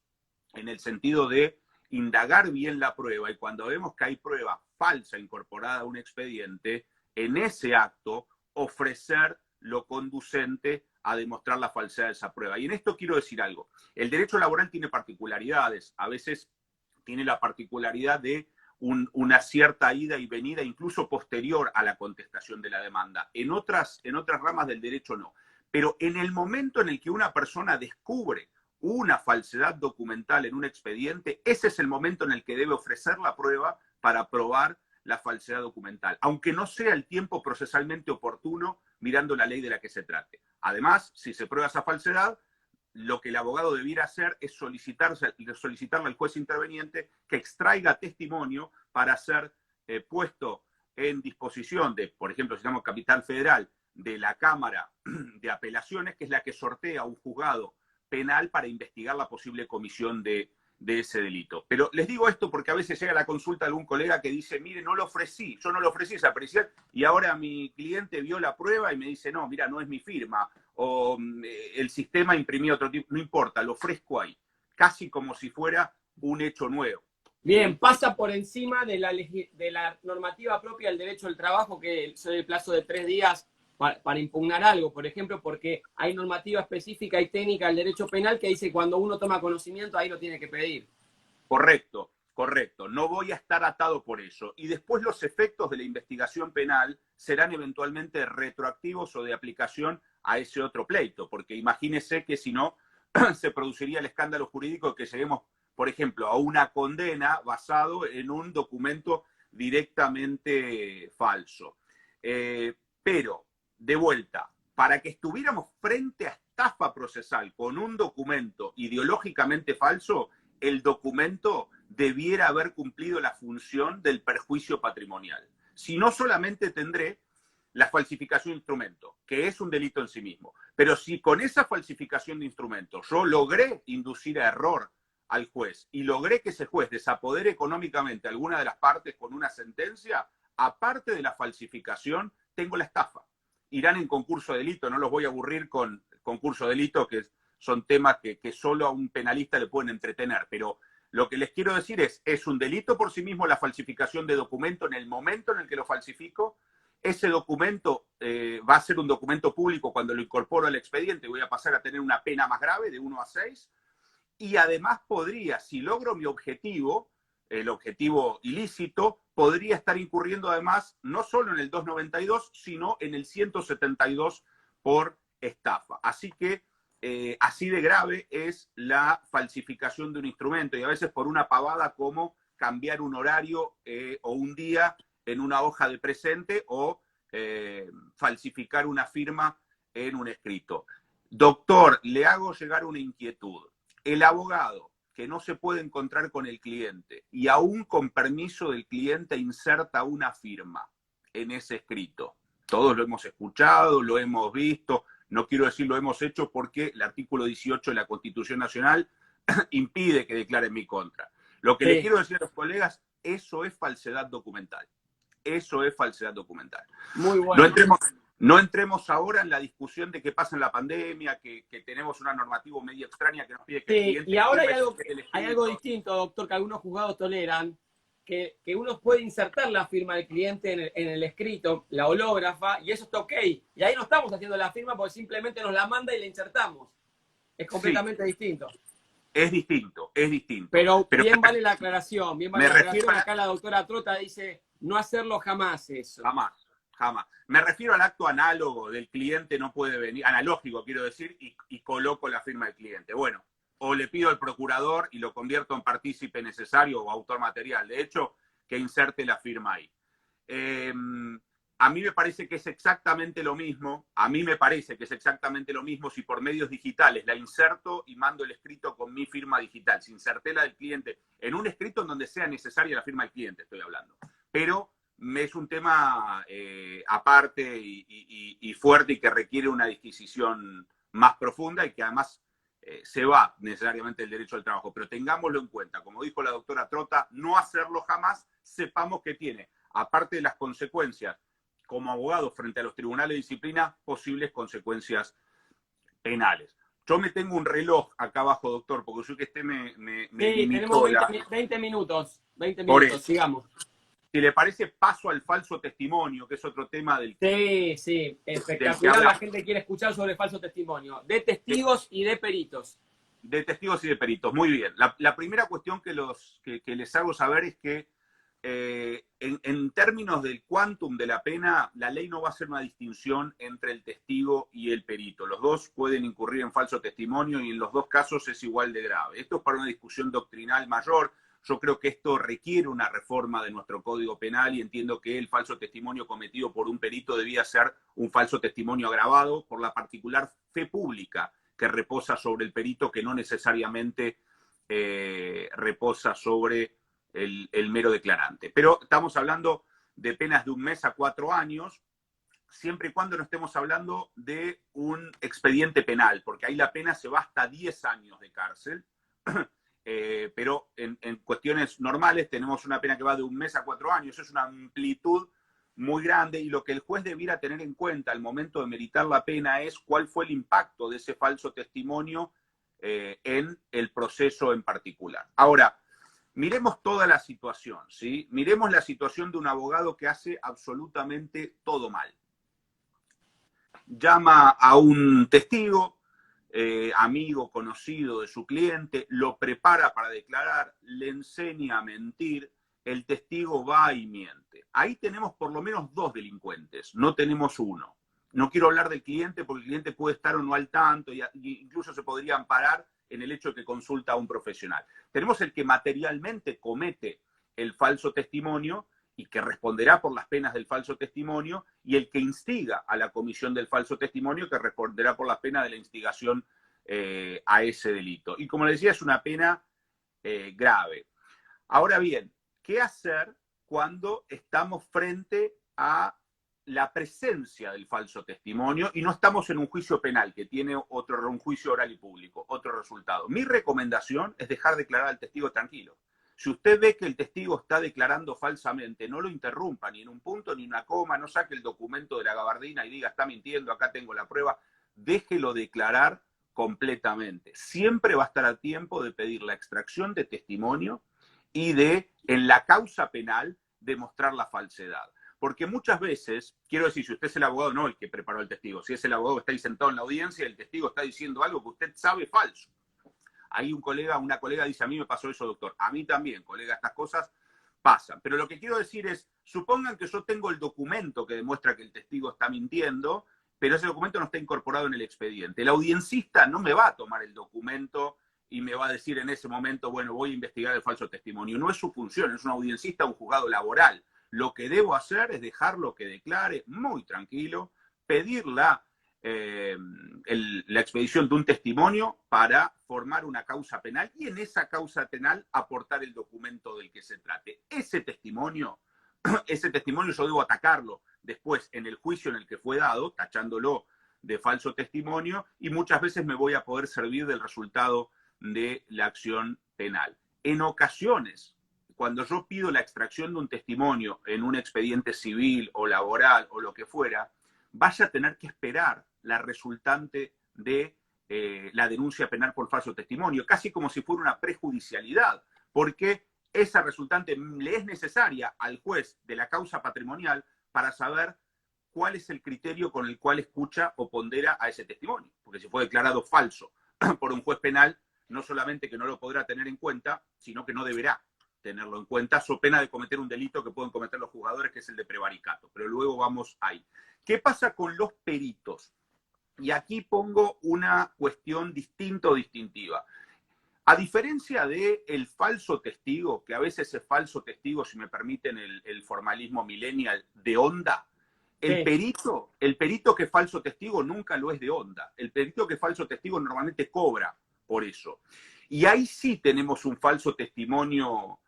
en el sentido de indagar bien la prueba, y cuando vemos que hay prueba falsa incorporada a un expediente, en ese acto ofrecer lo conducente a demostrar la falsedad de esa prueba. Y en esto quiero decir algo. El derecho laboral tiene particularidades. A veces tiene la particularidad de una cierta ida y venida, incluso posterior a la contestación de la demanda. En otras ramas del derecho no. Pero en el momento en el que una persona descubre una falsedad documental en un expediente, ese es el momento en el que debe ofrecer la prueba para probar la falsedad documental, aunque no sea el tiempo procesalmente oportuno mirando la ley de la que se trate. Además, si se prueba esa falsedad, lo que el abogado debiera hacer es solicitarle al juez interveniente que extraiga testimonio para ser puesto en disposición de, por ejemplo, si estamos Capital Federal, de la Cámara de Apelaciones, que es la que sortea un juzgado penal para investigar la posible comisión de ese delito. Pero les digo esto porque a veces llega la consulta de algún colega que dice, mire, yo no lo ofrecí esa pericial, y ahora mi cliente vio la prueba y me dice, no, mira, no es mi firma, o el sistema imprimió otro tipo, no importa, lo ofrezco ahí, casi como si fuera un hecho nuevo. Bien, pasa por encima de la normativa propia del derecho del trabajo, que es el plazo de 3 días para impugnar algo, por ejemplo, porque hay normativa específica y técnica del derecho penal que dice que cuando uno toma conocimiento, ahí lo tiene que pedir. Correcto. No voy a estar atado por eso. Y después los efectos de la investigación penal serán eventualmente retroactivos o de aplicación a ese otro pleito, porque imagínese que si no, se produciría el escándalo jurídico que lleguemos, por ejemplo, a una condena basado en un documento directamente falso. Pero de vuelta, para que estuviéramos frente a estafa procesal con un documento ideológicamente falso, el documento debiera haber cumplido la función del perjuicio patrimonial. Si no, solamente tendré la falsificación de instrumento, que es un delito en sí mismo. Pero si con esa falsificación de instrumentos yo logré inducir a error al juez y logré que ese juez desapodere económicamente a alguna de las partes con una sentencia, aparte de la falsificación, tengo la estafa. Irán en concurso de delito, no los voy a aburrir con concurso de delito, que son temas que solo a un penalista le pueden entretener, pero lo que les quiero decir es un delito por sí mismo la falsificación de documento en el momento en el que lo falsifico. Ese documento va a ser un documento público cuando lo incorporo al expediente, voy a pasar a tener una pena más grave de 1 a 6, y además podría, si logro mi objetivo, el objetivo ilícito, podría estar incurriendo además no solo en el 292, sino en el 172 por estafa. Así que así de grave es la falsificación de un instrumento, y a veces por una pavada como cambiar un horario o un día en una hoja de presente o falsificar una firma en un escrito. Doctor, le hago llegar una inquietud. El abogado que no se puede encontrar con el cliente y aún con permiso del cliente inserta una firma en ese escrito. Todos lo hemos escuchado, lo hemos visto, no quiero decir lo hemos hecho porque el artículo 18 de la Constitución Nacional impide que declare en mi contra. Lo que le quiero decir a los colegas, eso es falsedad documental. Eso es falsedad documental. Muy bueno. No entremos ahora en la discusión de qué pasa en la pandemia, que tenemos una normativa medio extraña que nos pide que el cliente... Y ahora hay algo distinto, doctor, que algunos juzgados toleran, que uno puede insertar la firma del cliente en el escrito, la hológrafa, y eso está ok. Y ahí no estamos haciendo la firma porque simplemente nos la manda y la insertamos. Es completamente distinto. Es distinto, es distinto. Pero bien vale la aclaración, bien vale la aclaración. A... Acá la doctora Trota dice, no hacerlo jamás eso. Jamás. Jamás. Me refiero al acto análogo del cliente no puede venir, analógico quiero decir, y coloco la firma del cliente. Bueno, o le pido al procurador y lo convierto en partícipe necesario o autor material. De hecho, que inserte la firma ahí. A mí me parece que es exactamente lo mismo, si por medios digitales la inserto y mando el escrito con mi firma digital. Si inserté la del cliente en un escrito en donde sea necesaria la firma del cliente, estoy hablando. Pero es un tema aparte y fuerte y que requiere una disquisición más profunda y que además se va necesariamente del derecho al trabajo. Pero tengámoslo en cuenta, como dijo la doctora Trota, no hacerlo jamás, sepamos que tiene, aparte de las consecuencias como abogado frente a los tribunales de disciplina, posibles consecuencias penales. Yo me tengo un reloj acá abajo, doctor, porque yo que me tenemos 20 minutos, sigamos. Si le parece, paso al falso testimonio, que es otro tema del... Sí, espectacular. La gente quiere escuchar sobre falso testimonio, de testigos y de peritos. De testigos y de peritos, muy bien. La primera cuestión que les hago saber es que en términos del quantum de la pena, la ley no va a hacer una distinción entre el testigo y el perito. Los dos pueden incurrir en falso testimonio y en los dos casos es igual de grave. Esto es para una discusión doctrinal mayor. Yo creo que esto requiere una reforma de nuestro Código Penal y entiendo que el falso testimonio cometido por un perito debía ser un falso testimonio agravado por la particular fe pública que reposa sobre el perito, que no necesariamente reposa sobre el mero declarante. Pero estamos hablando de penas de 1 mes a 4 años, siempre y cuando no estemos hablando de un expediente penal, porque ahí la pena se va hasta 10 años de cárcel. Pero en cuestiones normales tenemos una pena que va de 1 mes a 4 años. Es una amplitud muy grande y lo que el juez debiera tener en cuenta al momento de meritar la pena es cuál fue el impacto de ese falso testimonio en el proceso en particular. Ahora, miremos toda la situación, ¿sí? Miremos la situación de un abogado que hace absolutamente todo mal. Llama a un testigo, amigo, conocido de su cliente, lo prepara para declarar, le enseña a mentir, el testigo va y miente. Ahí tenemos por lo menos 2 delincuentes, no tenemos uno. No quiero hablar del cliente porque el cliente puede estar o no al tanto y incluso se podría amparar en el hecho de que consulta a un profesional. Tenemos el que materialmente comete el falso testimonio y que responderá por las penas del falso testimonio, y el que instiga a la comisión del falso testimonio, que responderá por las penas de la instigación a ese delito. Y como les decía, es una pena grave. Ahora bien, ¿qué hacer cuando estamos frente a la presencia del falso testimonio y no estamos en un juicio penal que tiene un juicio oral y público, otro resultado? Mi recomendación es dejar declarar al testigo tranquilo. Si usted ve que el testigo está declarando falsamente, no lo interrumpa ni en un punto ni en una coma, no saque el documento de la gabardina y diga, está mintiendo, acá tengo la prueba. Déjelo declarar completamente. Siempre va a estar a tiempo de pedir la extracción de testimonio y de, en la causa penal, demostrar la falsedad. Porque muchas veces, quiero decir, si usted es el abogado, no el que preparó al testigo, si es el abogado que está ahí sentado en la audiencia, el testigo está diciendo algo que usted sabe falso. Ahí una colega dice, a mí me pasó eso, doctor. A mí también, colega, estas cosas pasan. Pero lo que quiero decir es, supongan que yo tengo el documento que demuestra que el testigo está mintiendo, pero ese documento no está incorporado en el expediente. El audiencista no me va a tomar el documento y me va a decir en ese momento, bueno, voy a investigar el falso testimonio. No es su función, es un audiencista, un juzgado laboral. Lo que debo hacer es dejarlo que declare muy tranquilo, pedir la expedición de un testimonio para formar una causa penal y en esa causa penal aportar el documento del que se trate. Ese testimonio yo debo atacarlo después en el juicio en el que fue dado, tachándolo de falso testimonio, y muchas veces me voy a poder servir del resultado de la acción penal. En ocasiones, cuando yo pido la extracción de un testimonio en un expediente civil o laboral o lo que fuera, vaya a tener que esperar la resultante de la denuncia penal por falso testimonio, casi como si fuera una prejudicialidad, porque esa resultante le es necesaria al juez de la causa patrimonial para saber cuál es el criterio con el cual escucha o pondera a ese testimonio. Porque si fue declarado falso por un juez penal, no solamente que no lo podrá tener en cuenta, sino que no deberá tenerlo en cuenta, so pena de cometer un delito que pueden cometer los juzgadores, que es el de prevaricato. Pero luego vamos ahí. ¿Qué pasa con los peritos? Y aquí pongo una cuestión distintiva. A diferencia del falso testigo, que a veces es falso testigo, si me permiten el formalismo millennial, de onda, el perito que es falso testigo nunca lo es de onda. El perito que es falso testigo normalmente cobra por eso. Y ahí sí tenemos un falso testimonio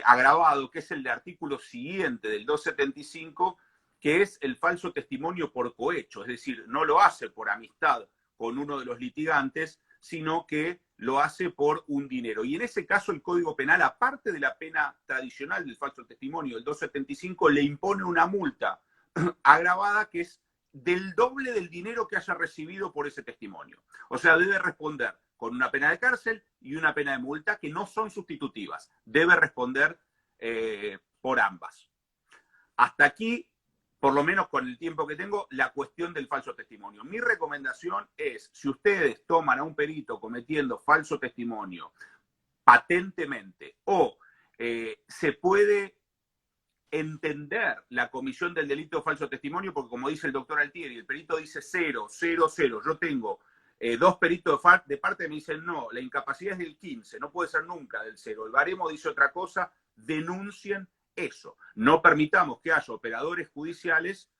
agravado, que es el de artículo siguiente del 275, que es el falso testimonio por cohecho. Es decir, no lo hace por amistad con uno de los litigantes, sino que lo hace por un dinero. Y en ese caso el Código Penal, aparte de la pena tradicional del falso testimonio, el 275, le impone una multa agravada que es del doble del dinero que haya recibido por ese testimonio. O sea, debe responder con una pena de cárcel y una pena de multa que no son sustitutivas. Debe responder por ambas. Hasta aquí, por lo menos con el tiempo que tengo, la cuestión del falso testimonio. Mi recomendación es, si ustedes toman a un perito cometiendo falso testimonio patentemente o se puede entender la comisión del delito de falso testimonio, porque como dice el doctor Altieri, el perito dice 0, 0, 0. Yo tengo dos peritos de parte me dicen no, la incapacidad es del 15, no puede ser nunca del 0. El baremo dice otra cosa, denuncien eso. No permitamos que haya operadores judiciales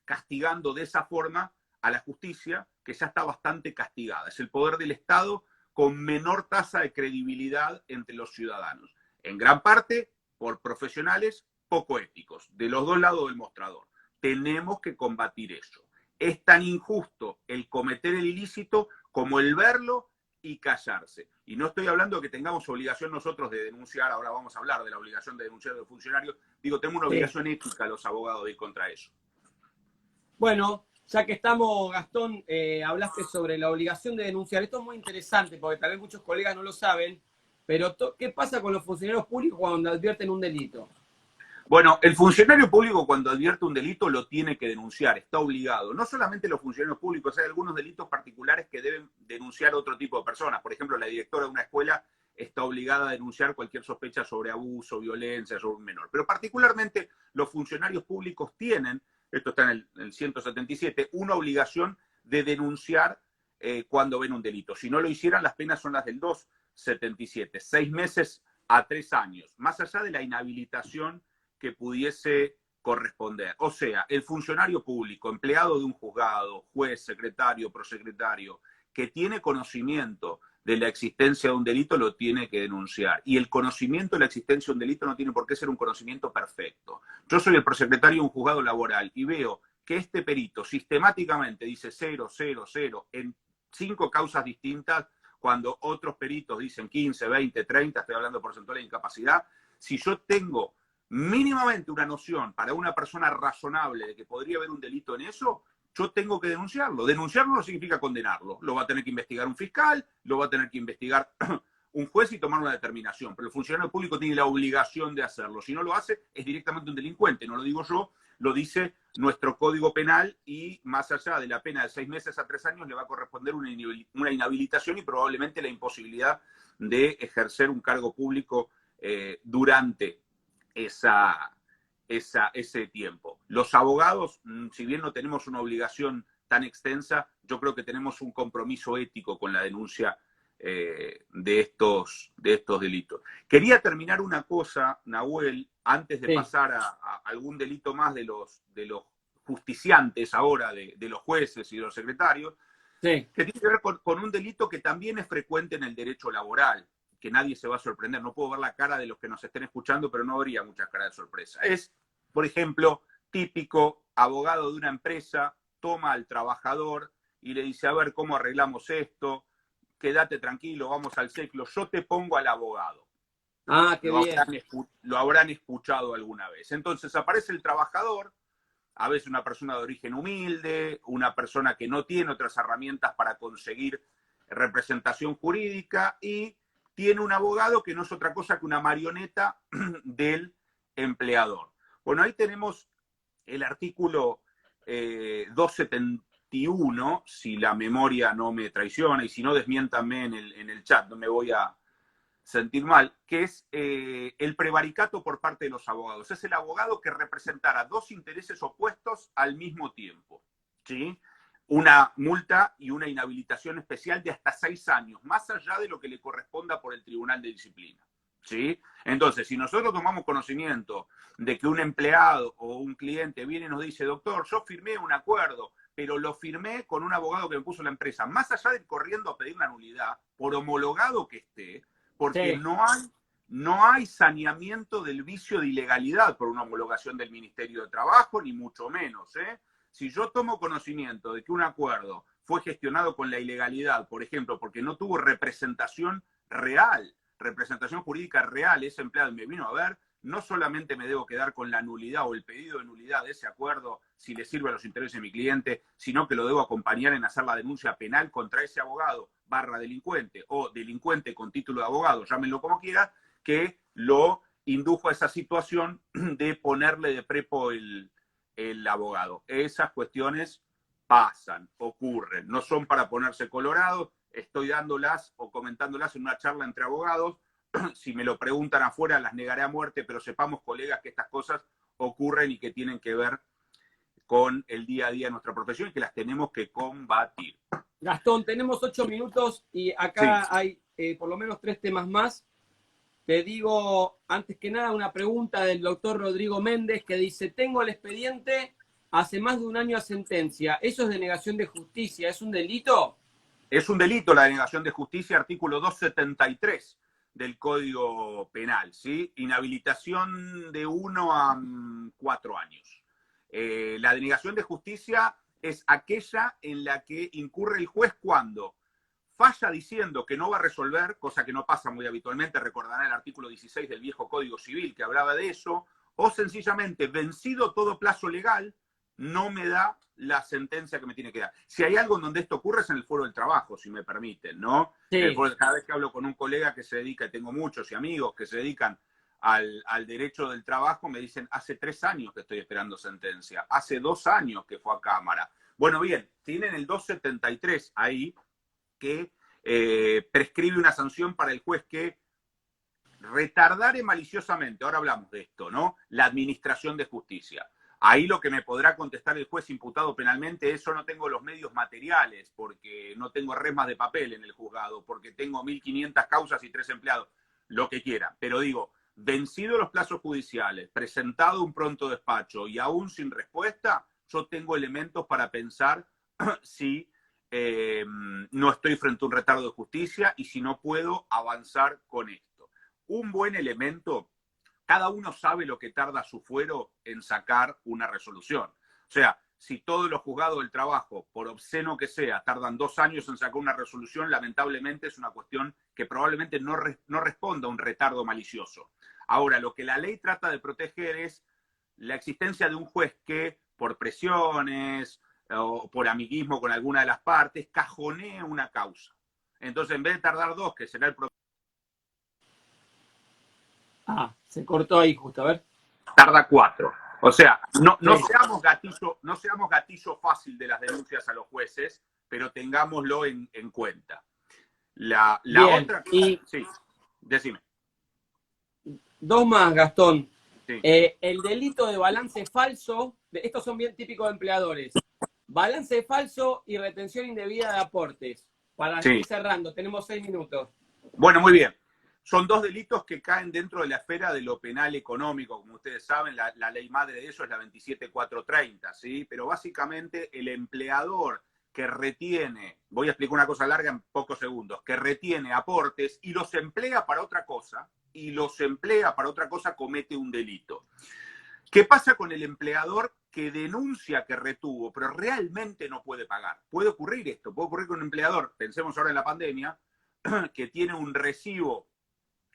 castigando de esa forma a la justicia, que ya está bastante castigada. Es el poder del Estado con menor tasa de credibilidad entre los ciudadanos. En gran parte por profesionales poco éticos, de los dos lados del mostrador. Tenemos que combatir eso. Es tan injusto el cometer el ilícito como el verlo y callarse. Y no estoy hablando de que tengamos obligación nosotros de denunciar, ahora vamos a hablar de la obligación de denunciar a los funcionarios, digo, tenemos una obligación ética los abogados de ir contra eso. Bueno, ya que estamos, Gastón, hablaste sobre la obligación de denunciar. Esto es muy interesante porque tal vez muchos colegas no lo saben, pero ¿qué pasa con los funcionarios públicos cuando advierten un delito? Bueno, el funcionario público cuando advierte un delito lo tiene que denunciar, está obligado. No solamente los funcionarios públicos, hay algunos delitos particulares que deben denunciar otro tipo de personas. Por ejemplo, la directora de una escuela está obligada a denunciar cualquier sospecha sobre abuso, violencia sobre un menor. Pero particularmente los funcionarios públicos tienen, esto está en el 177, una obligación de denunciar cuando ven un delito. Si no lo hicieran, las penas son las del 277, 6 meses a 3 años, más allá de la inhabilitación que pudiese corresponder. O sea, el funcionario público, empleado de un juzgado, juez, secretario, prosecretario, que tiene conocimiento de la existencia de un delito, lo tiene que denunciar. Y el conocimiento de la existencia de un delito no tiene por qué ser un conocimiento perfecto. Yo soy el prosecretario de un juzgado laboral y veo que este perito sistemáticamente dice 0, 0, 0 en 5 causas distintas, cuando otros peritos dicen 15, 20, 30, estoy hablando de porcentaje de incapacidad. Si yo tengo mínimamente una noción para una persona razonable de que podría haber un delito en eso, yo tengo que denunciarlo. Denunciarlo no significa condenarlo. Lo va a tener que investigar un fiscal, lo va a tener que investigar un juez y tomar una determinación. Pero el funcionario público tiene la obligación de hacerlo. Si no lo hace, es directamente un delincuente. No lo digo yo, lo dice nuestro Código Penal y más allá de la pena de 6 meses a 3 años le va a corresponder una inhabilitación y probablemente la imposibilidad de ejercer un cargo público durante ese tiempo. Los abogados, si bien no tenemos una obligación tan extensa, yo creo que tenemos un compromiso ético con la denuncia de estos delitos. Quería terminar una cosa, Nahuel, antes de pasar a algún delito más de los justiciantes ahora, de los jueces y de los secretarios, que tiene que ver con un delito que también es frecuente en el derecho laboral, que nadie se va a sorprender. No puedo ver la cara de los que nos estén escuchando, pero no habría muchas caras de sorpresa. Es, por ejemplo, típico, abogado de una empresa toma al trabajador y le dice, a ver, ¿cómo arreglamos esto? Quédate tranquilo, vamos al ciclo, yo te pongo al abogado. Ah, qué bien. Lo habrán escuchado alguna vez. Entonces aparece el trabajador, a veces una persona de origen humilde, una persona que no tiene otras herramientas para conseguir representación jurídica y tiene un abogado que no es otra cosa que una marioneta del empleador. Bueno, ahí tenemos el artículo 271, si la memoria no me traiciona, y si no, desmiéntanme en el chat, no me voy a sentir mal, que es el prevaricato por parte de los abogados. Es el abogado que representara dos intereses opuestos al mismo tiempo, ¿sí? Una multa y una inhabilitación especial de hasta 6 años, más allá de lo que le corresponda por el Tribunal de Disciplina, ¿sí? Entonces, si nosotros tomamos conocimiento de que un empleado o un cliente viene y nos dice, doctor, yo firmé un acuerdo, pero lo firmé con un abogado que me puso la empresa, más allá de ir corriendo a pedir la nulidad, por homologado que esté, porque no hay saneamiento del vicio de ilegalidad por una homologación del Ministerio de Trabajo, ni mucho menos, ¿eh? Si yo tomo conocimiento de que un acuerdo fue gestionado con la ilegalidad, por ejemplo, porque no tuvo representación real, representación jurídica real, ese empleado me vino a ver, no solamente me debo quedar con la nulidad o el pedido de nulidad de ese acuerdo si le sirve a los intereses de mi cliente, sino que lo debo acompañar en hacer la denuncia penal contra ese abogado / delincuente o delincuente con título de abogado, llámenlo como quiera, que lo indujo a esa situación de ponerle de prepo el abogado. Esas cuestiones pasan, ocurren, no son para ponerse colorado. Estoy dándolas o comentándolas en una charla entre abogados. Si me lo preguntan afuera, las negaré a muerte, pero sepamos, colegas, que estas cosas ocurren y que tienen que ver con el día a día de nuestra profesión y que las tenemos que combatir. Gastón, tenemos 8 minutos y acá hay por lo menos 3 temas más. Te digo, antes que nada, una pregunta del doctor Rodrigo Méndez que dice, tengo el expediente hace más de un año a sentencia. ¿Eso es denegación de justicia? ¿Es un delito? Es un delito la denegación de justicia, artículo 273 del Código Penal, ¿sí? Inhabilitación de 1 a 4 años. La denegación de justicia es aquella en la que incurre el juez cuando falla diciendo que no va a resolver, cosa que no pasa muy habitualmente, recordarán el artículo 16 del viejo Código Civil que hablaba de eso, o sencillamente, vencido todo plazo legal, no me da la sentencia que me tiene que dar. Si hay algo en donde esto ocurre es en el foro del trabajo, si me permiten, ¿no? Sí. Cada vez que hablo con un colega que se dedica, tengo muchos y amigos que se dedican al derecho del trabajo, me dicen, hace 3 años que estoy esperando sentencia, hace 2 años que fue a Cámara. Bueno, bien, tienen el 273 ahí, que prescribe una sanción para el juez que retardare maliciosamente, ahora hablamos de esto, ¿no? La administración de justicia. Ahí lo que me podrá contestar el juez imputado penalmente es: yo no tengo los medios materiales, porque no tengo resmas de papel en el juzgado, porque tengo 1.500 causas y 3 empleados, lo que quiera. Pero digo, vencido los plazos judiciales, presentado un pronto despacho y aún sin respuesta, yo tengo elementos para pensar si no estoy frente a un retardo de justicia y si no puedo avanzar con esto. Un buen elemento, cada uno sabe lo que tarda su fuero en sacar una resolución. O sea, si todos los juzgados del trabajo, por obsceno que sea, tardan 2 años en sacar una resolución, lamentablemente es una cuestión que probablemente no responda a un retardo malicioso. Ahora, lo que la ley trata de proteger es la existencia de un juez que, por presiones o por amiguismo con alguna de las partes, cajonee una causa. Entonces, en vez de tardar 2, que será el promedio. Se cortó ahí justo, a ver. Tarda 4. O sea, no seamos gatillo fácil de las denuncias a los jueces, pero tengámoslo en cuenta. La otra... Y sí, decime. 2 más, Gastón. Sí, El delito de balance falso, estos son bien típicos de empleadores. Balance falso y retención indebida de aportes. Para ir sí. cerrando, tenemos 6 minutos. Bueno, muy bien. Son dos delitos que caen dentro de la esfera de lo penal económico. Como ustedes saben, la ley madre de eso es la 27430, ¿sí? Pero básicamente el empleador que retiene, voy a explicar una cosa larga en pocos segundos, que retiene aportes y los emplea para otra cosa, comete un delito. ¿Qué pasa con el empleador que denuncia que retuvo, pero realmente no puede pagar? Puede ocurrir esto, puede ocurrir con un empleador, pensemos ahora en la pandemia, que tiene un recibo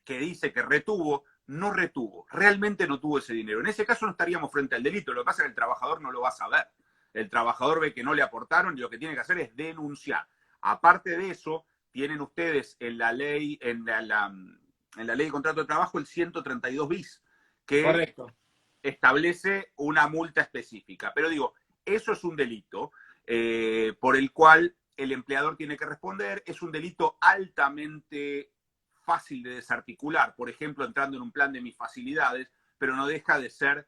que dice que retuvo, no retuvo, realmente no tuvo ese dinero. En ese caso no estaríamos frente al delito, lo que pasa es que el trabajador no lo va a saber. El trabajador ve que no le aportaron y lo que tiene que hacer es denunciar. Aparte de eso, tienen ustedes en la ley, en la ley de contrato de trabajo el 132 bis, que Correcto. establece una multa específica. Pero digo, eso es un delito por el cual el empleador tiene que responder. Es un delito altamente fácil de desarticular, por ejemplo, entrando en un plan de mis facilidades, pero no deja de ser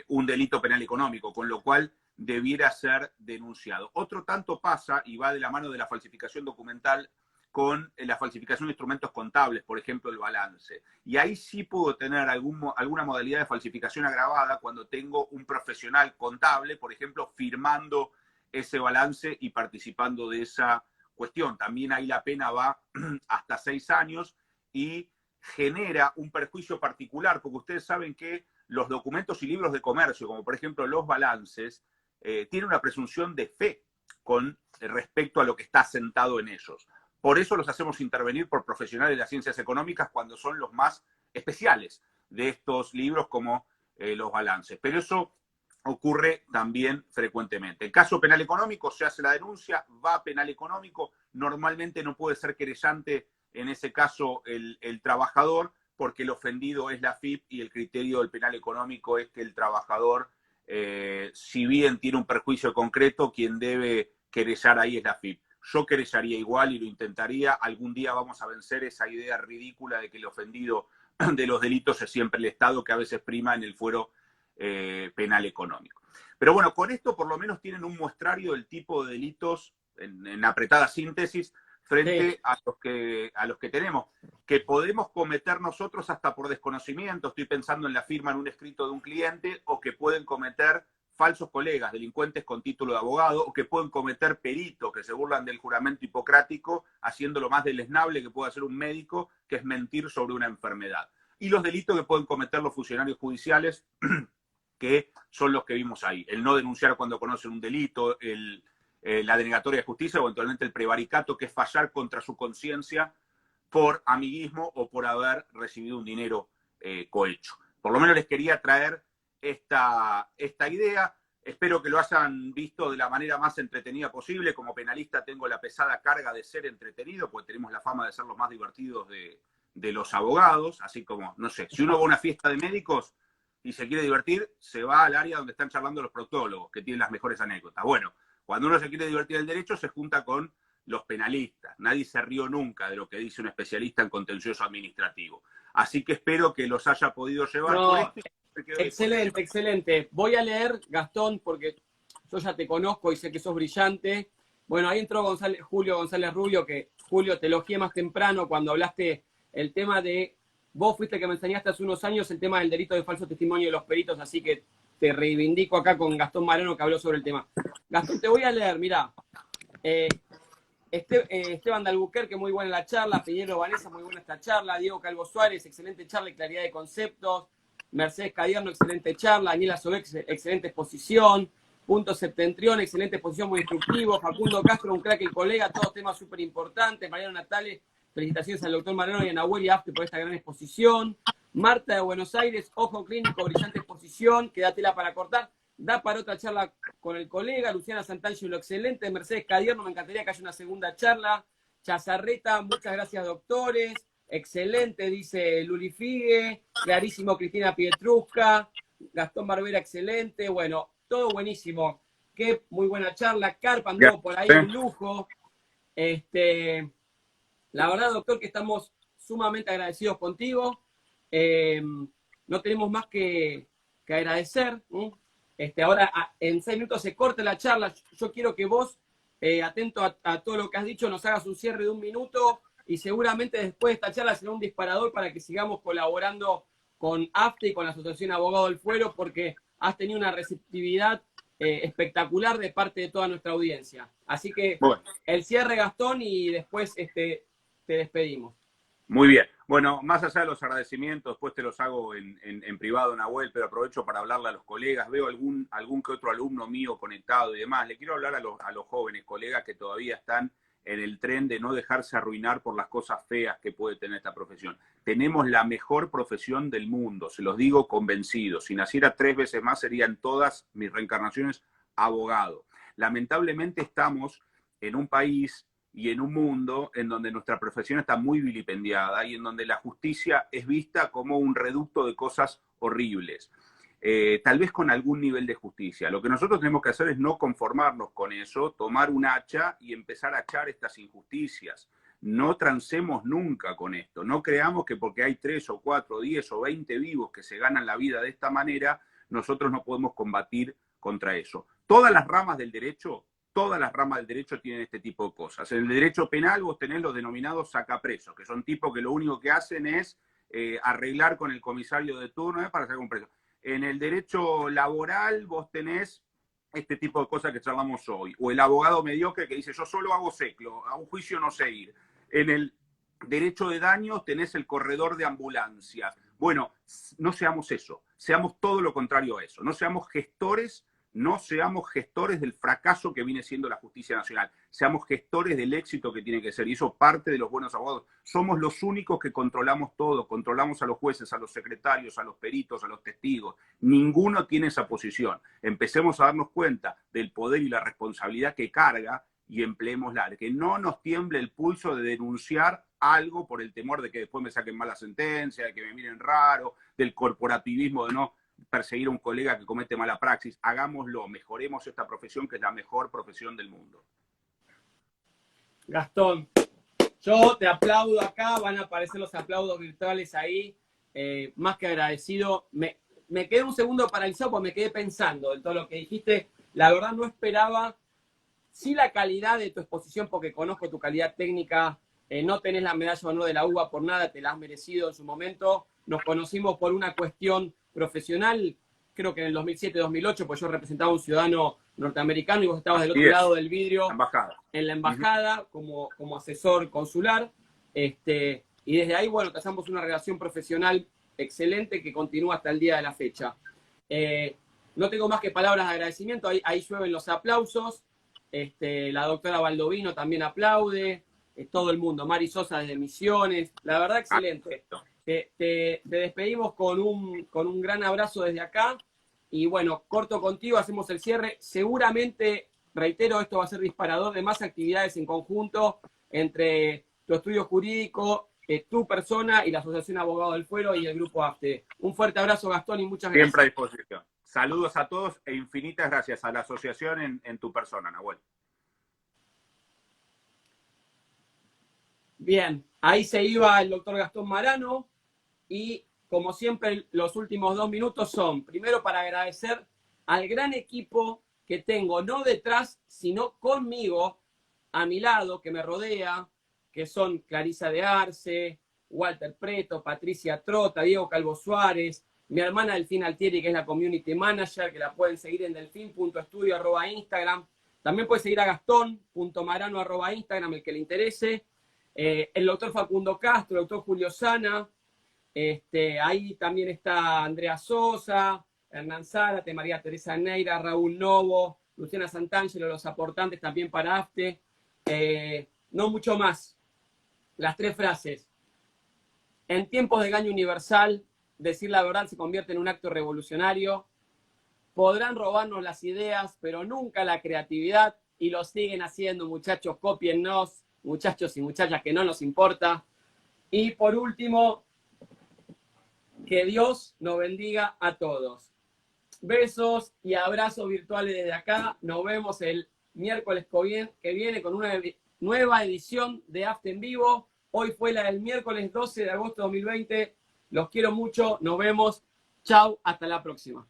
un delito penal económico, con lo cual debiera ser denunciado. Otro tanto pasa, y va de la mano de la falsificación documental, con la falsificación de instrumentos contables, por ejemplo, el balance. Y ahí sí puedo tener alguna modalidad de falsificación agravada cuando tengo un profesional contable, por ejemplo, firmando ese balance y participando de esa cuestión. También ahí la pena va hasta 6 años y genera un perjuicio particular, porque ustedes saben que los documentos y libros de comercio, como por ejemplo los balances, tienen una presunción de fe con respecto a lo que está asentado en ellos. Por eso los hacemos intervenir por profesionales de las ciencias económicas cuando son los más especiales de estos libros como los balances. Pero eso ocurre también frecuentemente. En caso penal económico se hace la denuncia, va a penal económico, normalmente no puede ser querellante en ese caso el trabajador, porque el ofendido es la FIP y el criterio del penal económico es que el trabajador, si bien tiene un perjuicio concreto, quien debe querellar ahí es la FIP. Yo querellaría igual y lo intentaría. Algún día vamos a vencer esa idea ridícula de que el ofendido de los delitos es siempre el Estado, que a veces prima en el fuero penal económico. Pero bueno, con esto por lo menos tienen un muestrario del tipo de delitos en apretada síntesis frente Sí. a los que tenemos, que podemos cometer nosotros hasta por desconocimiento. Estoy pensando en la firma en un escrito de un cliente, o que pueden cometer falsos colegas, delincuentes con título de abogado, o que pueden cometer peritos que se burlan del juramento hipocrático, haciendo lo más deleznable que puede hacer un médico, que es mentir sobre una enfermedad. Y los delitos que pueden cometer los funcionarios judiciales, que son los que vimos ahí. El no denunciar cuando conocen un delito, la denegatoria de justicia o eventualmente el prevaricato, que es fallar contra su conciencia por amiguismo o por haber recibido un dinero cohecho. Por lo menos les quería traer esta idea. Espero que lo hayan visto de la manera más entretenida posible. Como penalista tengo la pesada carga de ser entretenido, porque tenemos la fama de ser los más divertidos de los abogados. Así como, no sé, si uno va a una fiesta de médicos y se quiere divertir, se va al área donde están charlando los proctólogos, que tienen las mejores anécdotas. Bueno, cuando uno se quiere divertir del derecho, se junta con los penalistas. Nadie se rió nunca de lo que dice un especialista en contencioso administrativo. Así que espero que los haya podido llevar por No, esto. excelente, excelente. Voy a leer, Gastón, porque yo ya te conozco y sé que sos brillante. Bueno, ahí entró Julio González Rubio, que Julio te elogié más temprano cuando hablaste el tema de, vos fuiste el que me enseñaste hace unos años el tema del delito de falso testimonio de los peritos, así que te reivindico acá con Gastón Marano, que habló sobre el tema. Gastón, te voy a leer, mirá. Esteban de Albuquerque, muy buena la charla. Piñero Vanessa, muy buena esta charla. Diego Calvo Suárez, excelente charla y claridad de conceptos. Mercedes Cadierno, excelente charla. Daniela Sobex, excelente exposición. Punto Septentrión, excelente exposición, muy instructivo. Facundo Castro, un crack y colega, todos temas súper importantes. Mariano Natale, felicitaciones al doctor Marano y a Nahuel y Afte por esta gran exposición. Marta de Buenos Aires, ojo clínico, brillante exposición. Quédatela para cortar. Da para otra charla con el colega. Luciana Santangelo, excelente. Mercedes Cadierno, me encantaría que haya una segunda charla. Chazarreta, muchas gracias, doctores. Excelente, dice Luli Figue. Clarísimo, Cristina Pietrusca. Gastón Barbera, excelente. Bueno, todo buenísimo. Qué muy buena charla. Carpa anduvo por ahí, un lujo. La verdad, doctor, que estamos sumamente agradecidos contigo. no tenemos más que agradecer. Ahora en 6 minutos se corta la charla. Yo quiero que vos, atento a todo lo que has dicho, nos hagas un cierre de 1 minuto y seguramente después de esta charla será un disparador para que sigamos colaborando con AFTE y con la Asociación Abogado del Fuero, porque has tenido una receptividad espectacular de parte de toda nuestra audiencia. Así que Bueno. el cierre, Gastón, y después te despedimos. Muy bien. Bueno, más allá de los agradecimientos, después te los hago en privado, Nahuel, pero aprovecho para hablarle a los colegas. Veo algún que otro alumno mío conectado y demás. Le quiero hablar a los jóvenes colegas que todavía están en el tren de no dejarse arruinar por las cosas feas que puede tener esta profesión. Tenemos la mejor profesión del mundo, se los digo convencido. Si naciera 3 veces más, serían todas mis reencarnaciones abogado. Lamentablemente estamos en un país y en un mundo en donde nuestra profesión está muy vilipendiada y en donde la justicia es vista como un reducto de cosas horribles. Tal vez con algún nivel de justicia. Lo que nosotros tenemos que hacer es no conformarnos con eso, tomar un hacha y empezar a echar estas injusticias. No transemos nunca con esto. No creamos que porque hay 3 o 4, o 10 o 20 vivos que se ganan la vida de esta manera, nosotros no podemos combatir contra eso. Todas las ramas del derecho tienen este tipo de cosas. En el derecho penal vos tenés los denominados sacapresos, que son tipos que lo único que hacen es arreglar con el comisario de turno para sacar un preso. En el derecho laboral vos tenés este tipo de cosas que charlamos hoy. O el abogado mediocre que dice, yo solo hago seclo, a un juicio no sé ir. En el derecho de daños tenés el corredor de ambulancias. Bueno, no seamos eso. Seamos todo lo contrario a eso. No seamos gestores del fracaso que viene siendo la justicia nacional. Seamos gestores del éxito que tiene que ser. Y eso parte de los buenos abogados. Somos los únicos que controlamos todo. Controlamos a los jueces, a los secretarios, a los peritos, a los testigos. Ninguno tiene esa posición. Empecemos a darnos cuenta del poder y la responsabilidad que carga y empleémosla. Que no nos tiemble el pulso de denunciar algo por el temor de que después me saquen mala sentencia, de que me miren raro, del corporativismo de no perseguir a un colega que comete mala praxis. Hagámoslo, mejoremos esta profesión que es la mejor profesión del mundo. Gastón, yo te aplaudo acá, van a aparecer los aplausos virtuales ahí, más que agradecido. Me quedé un segundo paralizado porque me quedé pensando en todo lo que dijiste. La verdad no esperaba, sí, la calidad de tu exposición, porque conozco tu calidad técnica. No tenés la medalla de honor de la UBA por nada, te la has merecido en su momento. Nos conocimos por una cuestión profesional, creo que en el 2007-2008, pues yo representaba a un ciudadano norteamericano y vos estabas del otro lado del vidrio en la embajada como asesor consular. Y desde ahí, bueno, trazamos una relación profesional excelente que continúa hasta el día de la fecha. No tengo más que palabras de agradecimiento, ahí llueven los aplausos. La doctora Baldovino también aplaude, todo el mundo, Mari Sosa desde Misiones, la verdad excelente. Te despedimos con un gran abrazo desde acá y bueno, corto contigo, hacemos el cierre. Seguramente, reitero, esto va a ser disparador de más actividades en conjunto entre tu estudio jurídico, tu persona y la Asociación Abogado del Fuero y el Grupo AFTE. Un fuerte abrazo, Gastón, y muchas gracias. Siempre a disposición. Saludos a todos e infinitas gracias a la asociación en tu persona, Nahuel. Bien, ahí se iba el doctor Gastón Marano. Y como siempre, los últimos 2 minutos son, primero, para agradecer al gran equipo que tengo, no detrás, sino conmigo, a mi lado, que me rodea, que son Clarisa de Arce, Walter Preto, Patricia Trota, Diego Calvo Suárez, mi hermana Delfín Altieri, que es la Community Manager, que la pueden seguir en delfin.estudio@Instagram. También pueden seguir a Gastón.marano@Instagram, el que le interese. El doctor Facundo Castro, el doctor Julio Sana. Ahí también está Andrea Sosa, Hernán Zárate, María Teresa Neira, Raúl Novo, Luciana Santangelo, los aportantes también para AFTE. No mucho más. Las 3 frases. En tiempos de engaño universal, decir la verdad se convierte en un acto revolucionario. Podrán robarnos las ideas, pero nunca la creatividad, y lo siguen haciendo, muchachos. Cópiennos, muchachos y muchachas, que no nos importa. Y por último, que Dios nos bendiga a todos. Besos y abrazos virtuales desde acá. Nos vemos el miércoles que viene con una nueva edición de AFTE en vivo. Hoy fue la del miércoles 12 de agosto de 2020. Los quiero mucho. Nos vemos. Chau, hasta la próxima.